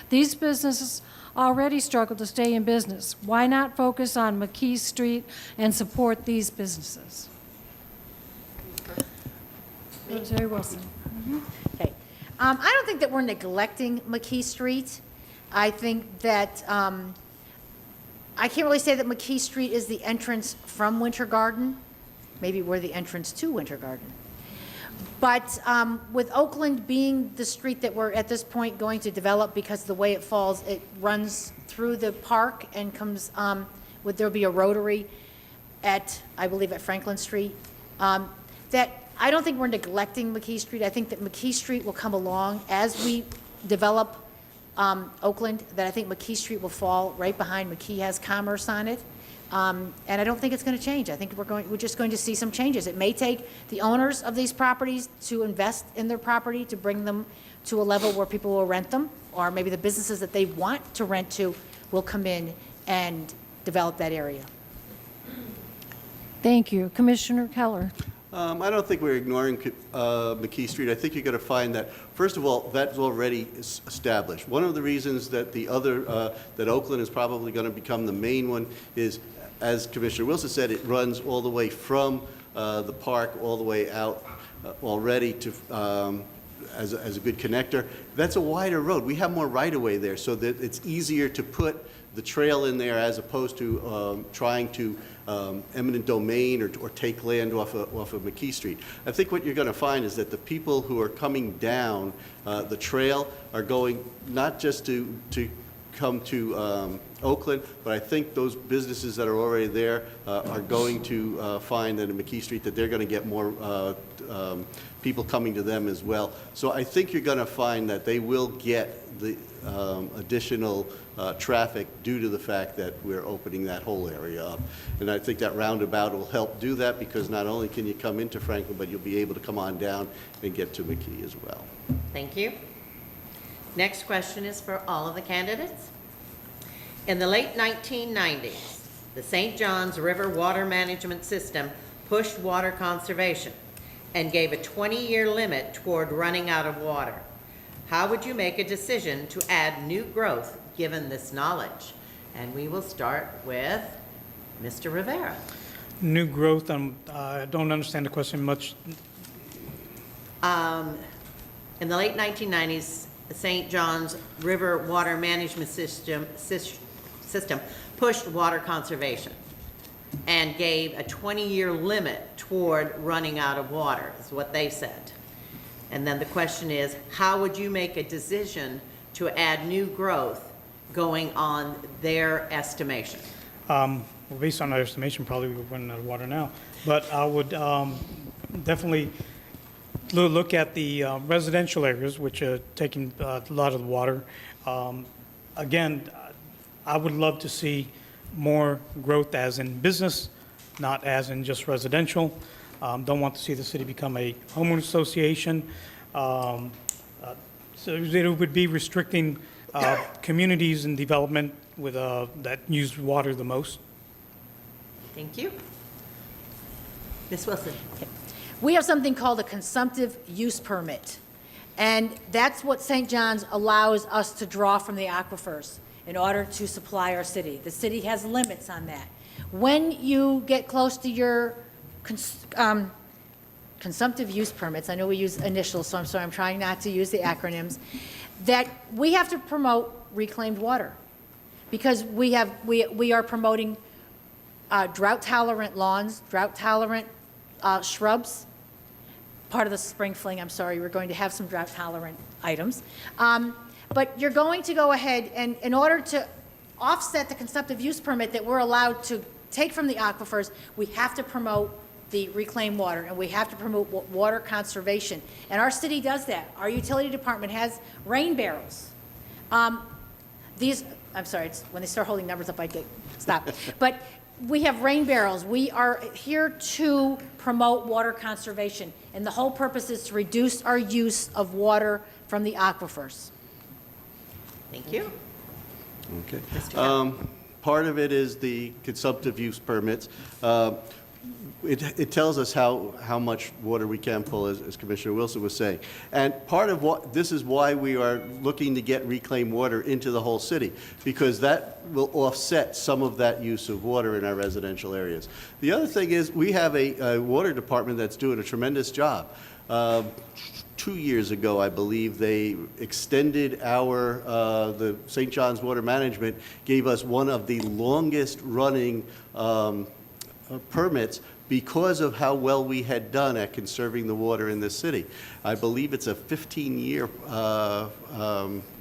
These businesses already struggle to stay in business. Why not focus on McKee Street and support these businesses? Secretary Wilson. Okay. I don't think that we're neglecting McKee Street. I think that, I can't really say that McKee Street is the entrance from Winter Garden. Maybe we're the entrance to Winter Garden. But with Oakland being the street that we're at this point going to develop because the way it falls, it runs through the park and comes, there'll be a rotary at, I believe, at Franklin Street. That I don't think we're neglecting McKee Street. I think that McKee Street will come along as we develop Oakland, that I think McKee Street will fall right behind. McKee has commerce on it. And I don't think it's going to change. I think we're just going to see some changes. It may take the owners of these properties to invest in their property to bring them to a level where people will rent them, or maybe the businesses that they want to rent to will come in and develop that area. Thank you. Commissioner Keller. I don't think we're ignoring McKee Street. I think you're going to find that, first of all, that's already established. One of the reasons that that Oakland is probably going to become the main one is, as Commissioner Wilson said, it runs all the way from the park all the way out already to as a good connector. That's a wider road. We have more right-of-way there, so that it's easier to put the trail in there as opposed to trying to eminent domain or take land off of McKee Street. I think what you're going to find is that the people who are coming down the trail are going not just to come to Oakland, but I think those businesses that are already there are going to find that in McKee Street that they're going to get more people coming to them as well. So I think you're going to find that they will get the additional traffic due to the fact that we're opening that whole area up. And I think that roundabout will help do that because not only can you come into Franklin, but you'll be able to come on down and get to McKee as well. Thank you. Next question is for all of the candidates. In the late 1990s, the St. Johns River Water Management System pushed water conservation and gave a 20-year limit toward running out of water. How would you make a decision to add new growth given this knowledge? And we will start with Mr. Rivera. New growth, I don't understand the question much. In the late 1990s, the St. Johns River Water Management System pushed water conservation and gave a 20-year limit toward running out of water, is what they said. And then the question is, how would you make a decision to add new growth going on their estimation? Well, based on our estimation, probably we're running out of water now. But I would definitely look at the residential areas, which are taking a lot of the water. Again, I would love to see more growth as in business, not as in just residential. Don't want to see the city become a homeowners association. So it would be restricting communities and development with, that use water the most. Thank you. Ms. Wilson? We have something called a consumptive use permit, and that's what St. John's allows us to draw from the aquifers in order to supply our city. The city has limits on that. When you get close to your consumptive use permits, I know we use initials, so I'm sorry, I'm trying not to use the acronyms, that we have to promote reclaimed water, because we are promoting drought-tolerant lawns, drought-tolerant shrubs. Part of the spring fling, I'm sorry, we're going to have some drought-tolerant items. But you're going to go ahead and, in order to offset the consumptive use permit that we're allowed to take from the aquifers, we have to promote the reclaimed water, and we have to promote water conservation. And our city does that. Our utility department has rain barrels. I'm sorry, it's, when they start holding numbers up, I get stopped. But we have rain barrels. We are here to promote water conservation, and the whole purpose is to reduce our use of water from the aquifers. Thank you. Okay. Mr. Howell? Part of it is the consumptive use permits. It tells us how much water we can pull, as Commissioner Wilson was saying. And part of this is why we are looking to get reclaimed water into the whole city, because that will offset some of that use of water in our residential areas. The other thing is we have a water department that's doing a tremendous job. 2 years ago, I believe, they extended the St. John's Water Management gave us one of the longest running permits because of how well we had done at conserving the water in this city. I believe it's a 15-year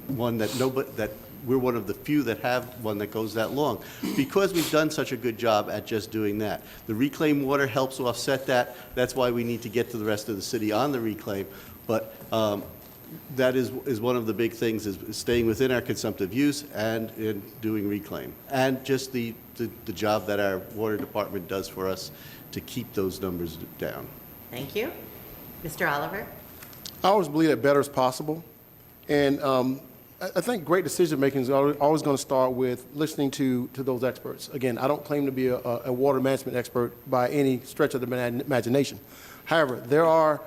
one that we're one of the few that have one that goes that long, because we've done such a good job at just doing that. The reclaimed water helps offset that. That's why we need to get to the rest of the city on the reclaim. But that is one of the big things, is staying within our consumptive use and in doing reclaim. And just the job that our water department does for us to keep those numbers down. Thank you. Mr. Oliver? I always believe that better is possible. And I think great decision-making is always going to start with listening to those experts. Again, I don't claim to be a water management expert by any stretch of the imagination. However, there are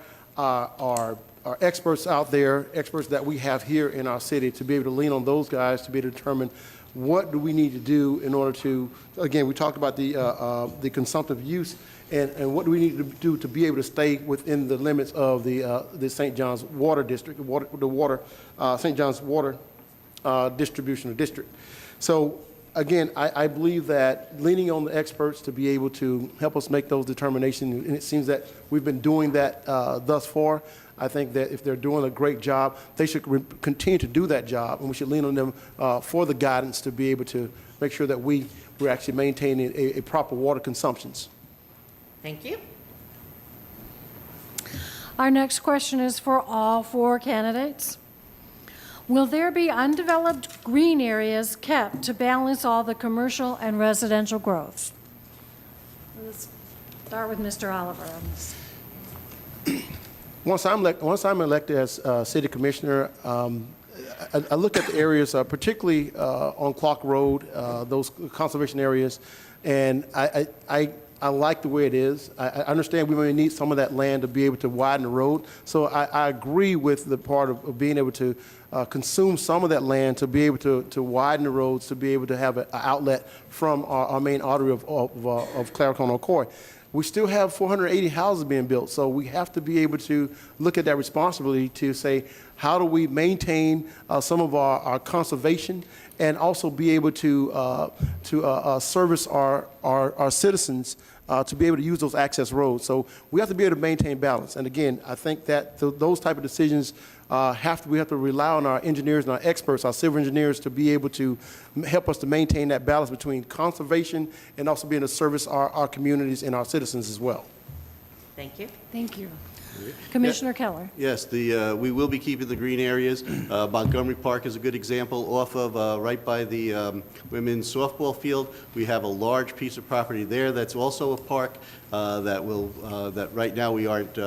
experts out there, experts that we have here in our city, to be able to lean on those guys to be able to determine what do we need to do in order to, again, we talked about the consumptive use, and what do we need to do to be able to stay within the limits of the St. John's Water District, St. John's Water Distribution District. So again, I believe that leaning on the experts to be able to help us make those determinations, and it seems that we've been doing that thus far. I think that if they're doing a great job, they should continue to do that job, and we should lean on them for the guidance to be able to make sure that we're actually maintaining a proper water consumptions. Thank you. Our next question is for all four candidates. Will there be undeveloped green areas kept to balance all the commercial and residential growth? Let's start with Mr. Oliver on this. Once I'm elected as city commissioner, I look at the areas, particularly on Clock Road, those conservation areas, and I like the way it is. I understand we may need some of that land to be able to widen the road. So I agree with the part of being able to consume some of that land to be able to widen the roads, to be able to have an outlet from our main artery of Claricon Ocoee. We still have 480 houses being built, so we have to be able to look at that responsibility to say, how do we maintain some of our conservation and also be able to service our citizens to be able to use those access roads. So we have to be able to maintain balance. And again, I think that those type of decisions we have to rely on our engineers and our experts, our civil engineers, to be able to help us to maintain that balance between conservation and also being able to service our communities and our citizens as well. Thank you. Thank you. Commissioner Keller. Yes, we will be keeping the green areas. Montgomery Park is a good example. Off of, right by the women's softball field, we have a large piece of property there that's also a park that right now we aren't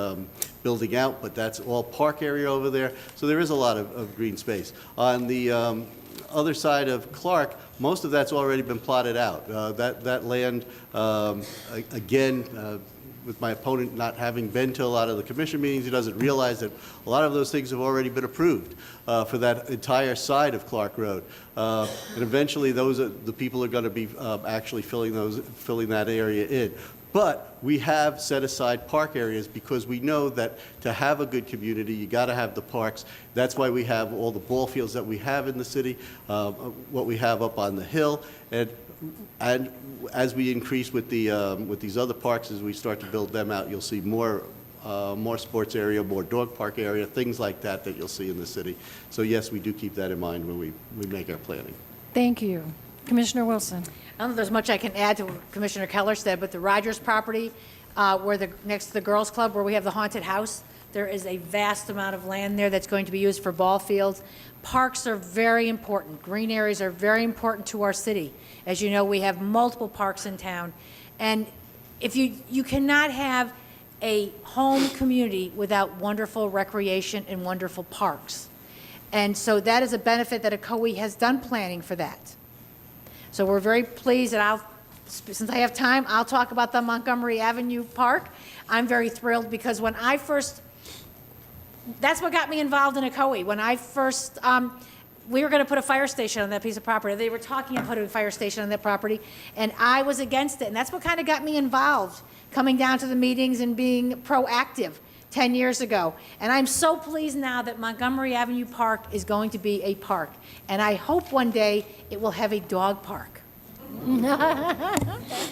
building out, but that's all park area over there. So there is a lot of green space. On the other side of Clark, most of that's already been plotted out. That land, again, with my opponent not having been to a lot of the commission meetings, he doesn't realize that a lot of those things have already been approved for that entire side of Clark Road. And eventually, the people are going to be actually filling that area in. But we have set aside park areas because we know that to have a good community, you got to have the parks. That's why we have all the ball fields that we have in the city, what we have up on the hill, and as we increase with these other parks, as we start to build them out, you'll see more sports area, more dog park area, things like that you'll see in the city. So yes, we do keep that in mind when we make our planning. Thank you. Commissioner Wilson. I don't know if there's much I can add to what Commissioner Keller said, but the Rogers property, next to the girls' club where we have the haunted house, there is a vast amount of land there that's going to be used for ball fields. Parks are very important. Green areas are very important to our city. As you know, we have multiple parks in town. And if you cannot have a home community without wonderful recreation and wonderful parks. And so that is a benefit that Ocoee has done planning for that. So we're very pleased, and since I have time, I'll talk about the Montgomery Avenue Park. I'm very thrilled because that's what got me involved in Ocoee. When I first, we were going to put a fire station on that piece of property. They were talking about putting a fire station on that property, and I was against it. And that's what kind of got me involved, coming down to the meetings and being proactive 10 years ago. And I'm so pleased now that Montgomery Avenue Park is going to be a park. And I hope one day it will have a dog park.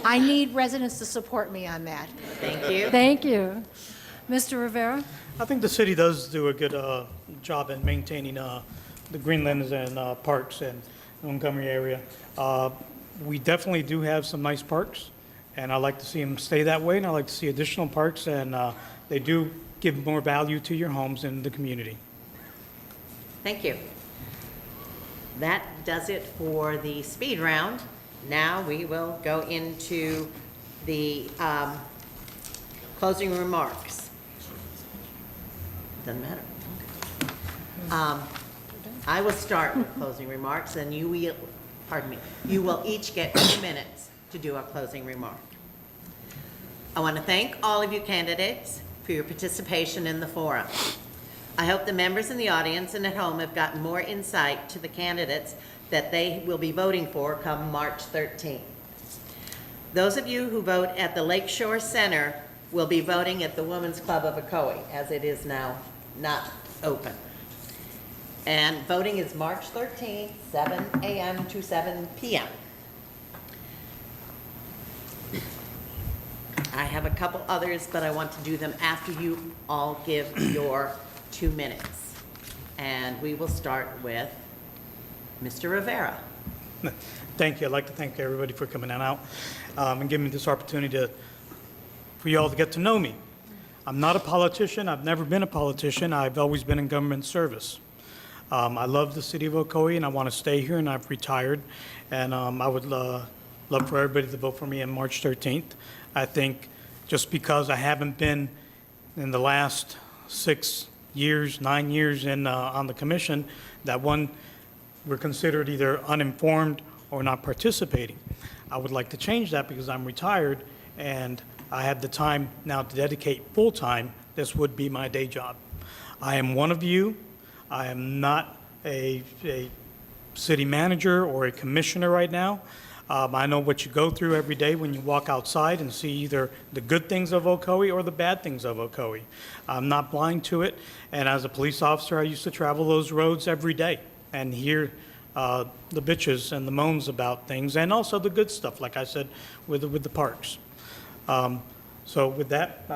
I need residents to support me on that. Thank you. Thank you. Mr. Rivera. I think the city does do a good job in maintaining the greenlands and parks in the Montgomery area. We definitely do have some nice parks, and I like to see them stay that way, and I like to see additional parks, and they do give more value to your homes and the community. Thank you. That does it for the speed round. Now we will go into the closing remarks. Doesn't matter. I will start with closing remarks, and you will each get 2 minutes to do a closing remark. I want to thank all of you candidates for your participation in the forum. I hope the members in the audience and at home have gotten more insight to the candidates that they will be voting for come March 13th. Those of you who vote at the Lakeshore Center will be voting at the Women's Club of Ocoee, as it is now not open. And voting is March 13th, 7 a.m. to 7 p.m. I have a couple others, but I want to do them after you all give your 2 minutes. And we will start with Mr. Rivera. Thank you. I'd like to thank everybody for coming on out and giving me this opportunity for you all to get to know me. I'm not a politician. I've never been a politician. I've always been in government service. I love the city of Ocoee, and I want to stay here, and I've retired. And I would love for everybody to vote for me on March 13th. I think just because I haven't been in the last 9 years on the commission, that we're considered either uninformed or not participating. I would like to change that because I'm retired and I have the time now to dedicate full-time. This would be my day job. I am one of you. I am not a city manager or a commissioner right now. I know what you go through every day when you walk outside and see either the good things of Ocoee or the bad things of Ocoee. I'm not blind to it, and as a police officer, I used to travel those roads every day and hear the bitches and the moans about things, and also the good stuff, like I said, with the parks. So with that,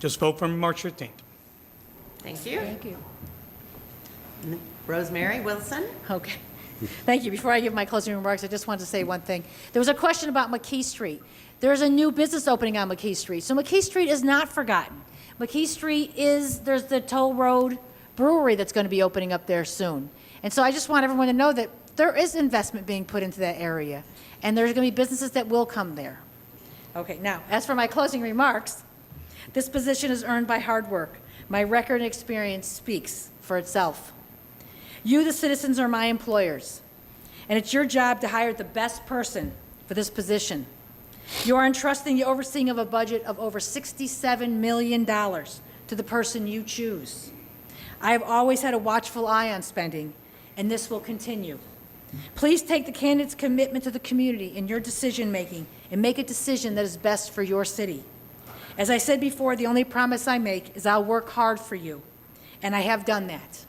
just vote for me March 13th. Thank you. Thank you. Rosemary Wilson. Okay. Thank you. Before I give my closing remarks, I just wanted to say one thing. There was a question about McKee Street. There's a new business opening on McKee Street. So McKee Street is not forgotten. McKee Street there's the Toll Road Brewery that's going to be opening up there soon. And so I just want everyone to know that there is investment being put into that area, and there's going to be businesses that will come there. Okay, now, as for my closing remarks, this position is earned by hard work. My record and experience speaks for itself. You, the citizens, are my employers, and it's your job to hire the best person for this position. You are entrusting the overseeing of a budget of over $67 million to the person you choose. I have always had a watchful eye on spending, and this will continue. Please take the candidate's commitment to the community in your decision-making and make a decision that is best for your city. As I said before, the only promise I make is I'll work hard for you, and I have done that.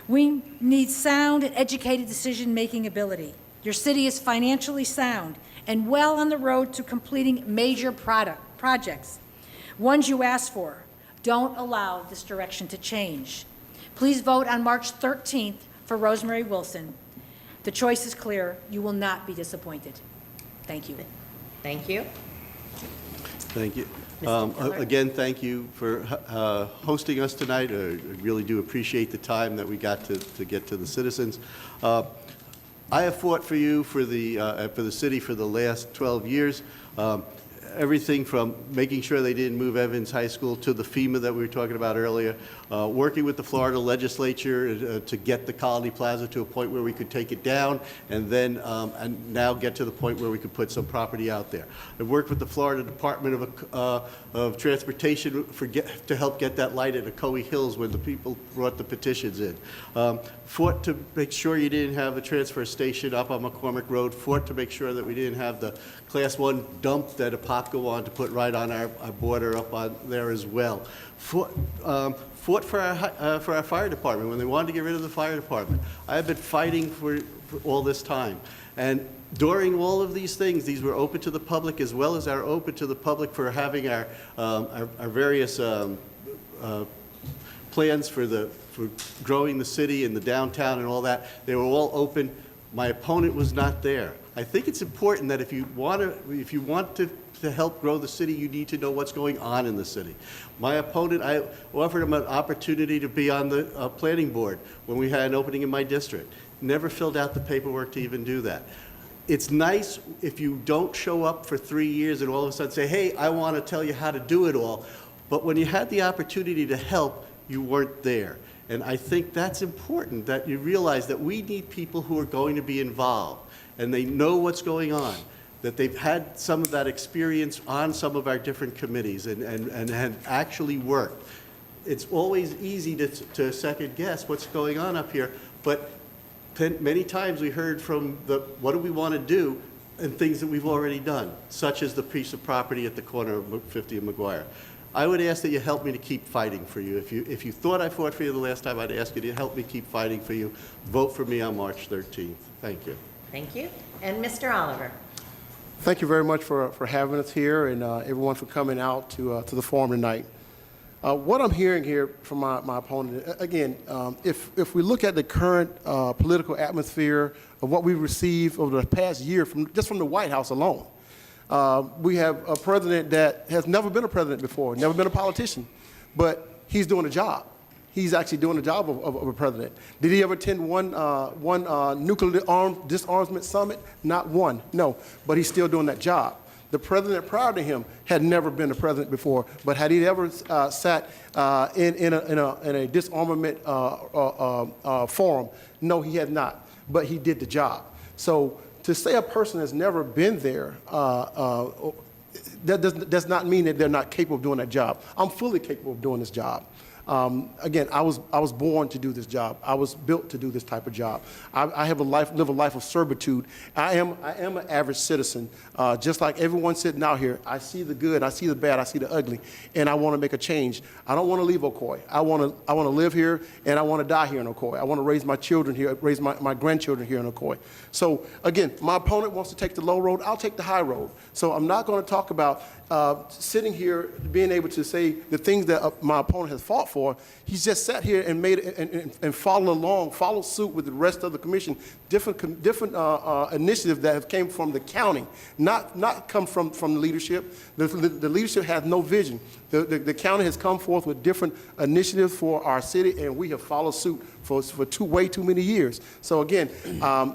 We need sound and educated decision-making ability. Your city is financially sound and well on the road to completing major projects, ones you asked for. Don't allow this direction to change. Please vote on March 13th for Rosemary Wilson. The choice is clear. You will not be disappointed. Thank you. Thank you. Thank you. Mr. Keller? Again, thank you for hosting us tonight. I really do appreciate the time that we got to get to the citizens. I have fought for you for the city for the last 12 years. Everything from making sure they didn't move Evans High School to the FEMA that we were talking about earlier, working with the Florida legislature to get the Colony Plaza to a point where we could take it down, and then and now get to the point where we could put some property out there. I've worked with the Florida Department of Transportation to help get that light at Ocoee Hills when the people brought the petitions in. Fought to make sure you didn't have a transfer station up on McCormick Road. Fought to make sure that we didn't have the Class 1 dump that APOPCO wanted to put right on our border up on there as well. Fought for our fire department when they wanted to get rid of the fire department. I have been fighting for all this time. And during all of these things, these were open to the public as well as are open to the public for having our various plans for growing the city and the downtown and all that. They were all open. My opponent was not there. I think it's important that if you want to help grow the city, you need to know what's going on in the city. My opponent, I offered him an opportunity to be on the planning board when we had an opening in my district. Never filled out the paperwork to even do that. It's nice if you don't show up for 3 years and all of a sudden say, hey, I want to tell you how to do it all. But when you had the opportunity to help, you weren't there. And I think that's important, that you realize that we need people who are going to be involved and they know what's going on, that they've had some of that experience on some of our different committees and had actually worked. It's always easy to second guess what's going on up here, but many times we heard from what do we want to do and things that we've already done, such as the piece of property at the corner of 50 and McGuire. I would ask that you help me to keep fighting for you. If you thought I fought for you the last time, I'd ask you to help me keep fighting for you. Vote for me on March 13th. Thank you. Thank you. And Mr. Oliver? Thank you very much for having us here and everyone for coming out to the forum tonight. What I'm hearing here from my opponent, again, if we look at the current political atmosphere of what we've received over the past year just from the White House alone, we have a president that has never been a president before, never been a politician, but he's doing a job. He's actually doing the job of a president. Did he ever attend one nuclear disarmament summit? Not one, no, but he's still doing that job. The president prior to him had never been a president before, but had he ever sat in a disarmament forum? No, he had not, but he did the job. So to say a person has never been there, that does not mean that they're not capable of doing that job. I'm fully capable of doing this job. Again, I was born to do this job. I was built to do this type of job. I have live a life of servitude. I am an average citizen, just like everyone sitting out here. I see the good, I see the bad, I see the ugly, and I want to make a change. I don't want to leave Ocoee. I want to live here, and I want to die here in Ocoee. I want to raise my children here, raise my grandchildren here in Ocoee. So again, my opponent wants to take the low road. I'll take the high road. So I'm not going to talk about sitting here being able to say the things that my opponent has fought for. He's just sat here and and followed suit with the rest of the commission, different initiatives that have came from the county, not come from the leadership. The leadership has no vision. The county has come forth with different initiatives for our city, and we have followed suit for way too many years. So again,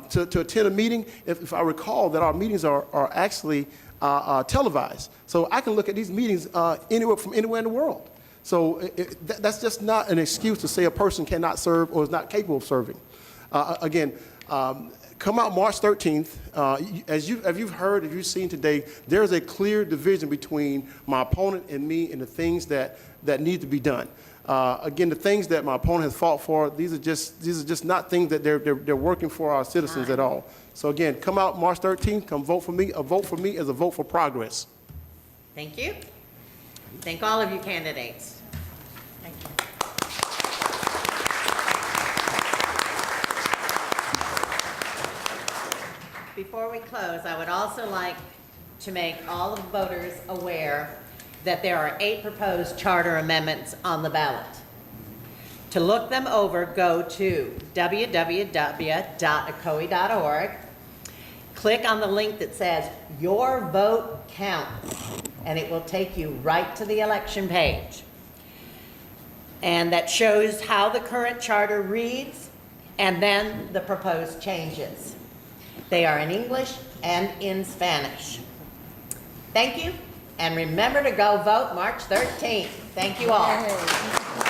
to attend a meeting, if I recall that our meetings are actually televised. So I can look at these meetings anywhere in the world. So that's just not an excuse to say a person cannot serve or is not capable of serving. Again, come out March 13th. As you've heard, as you've seen today, there's a clear division between my opponent and me and the things that need to be done. Again, the things that my opponent has fought for, these are just not things that they're working for our citizens at all. So again, come out March 13th, come vote for me. A vote for me is a vote for progress. Thank you. Thank all of you candidates. Thank you. Before we close, I would also like to make all of the voters aware that there are 8 proposed charter amendments on the ballot. To look them over, go to www.ocoee.org, click on the link that says Your Vote Counts, and it will take you right to the election page. And that shows how the current charter reads and then the proposed changes. They are in English and in Spanish. Thank you, and remember to go vote March 13th. Thank you all. Yay.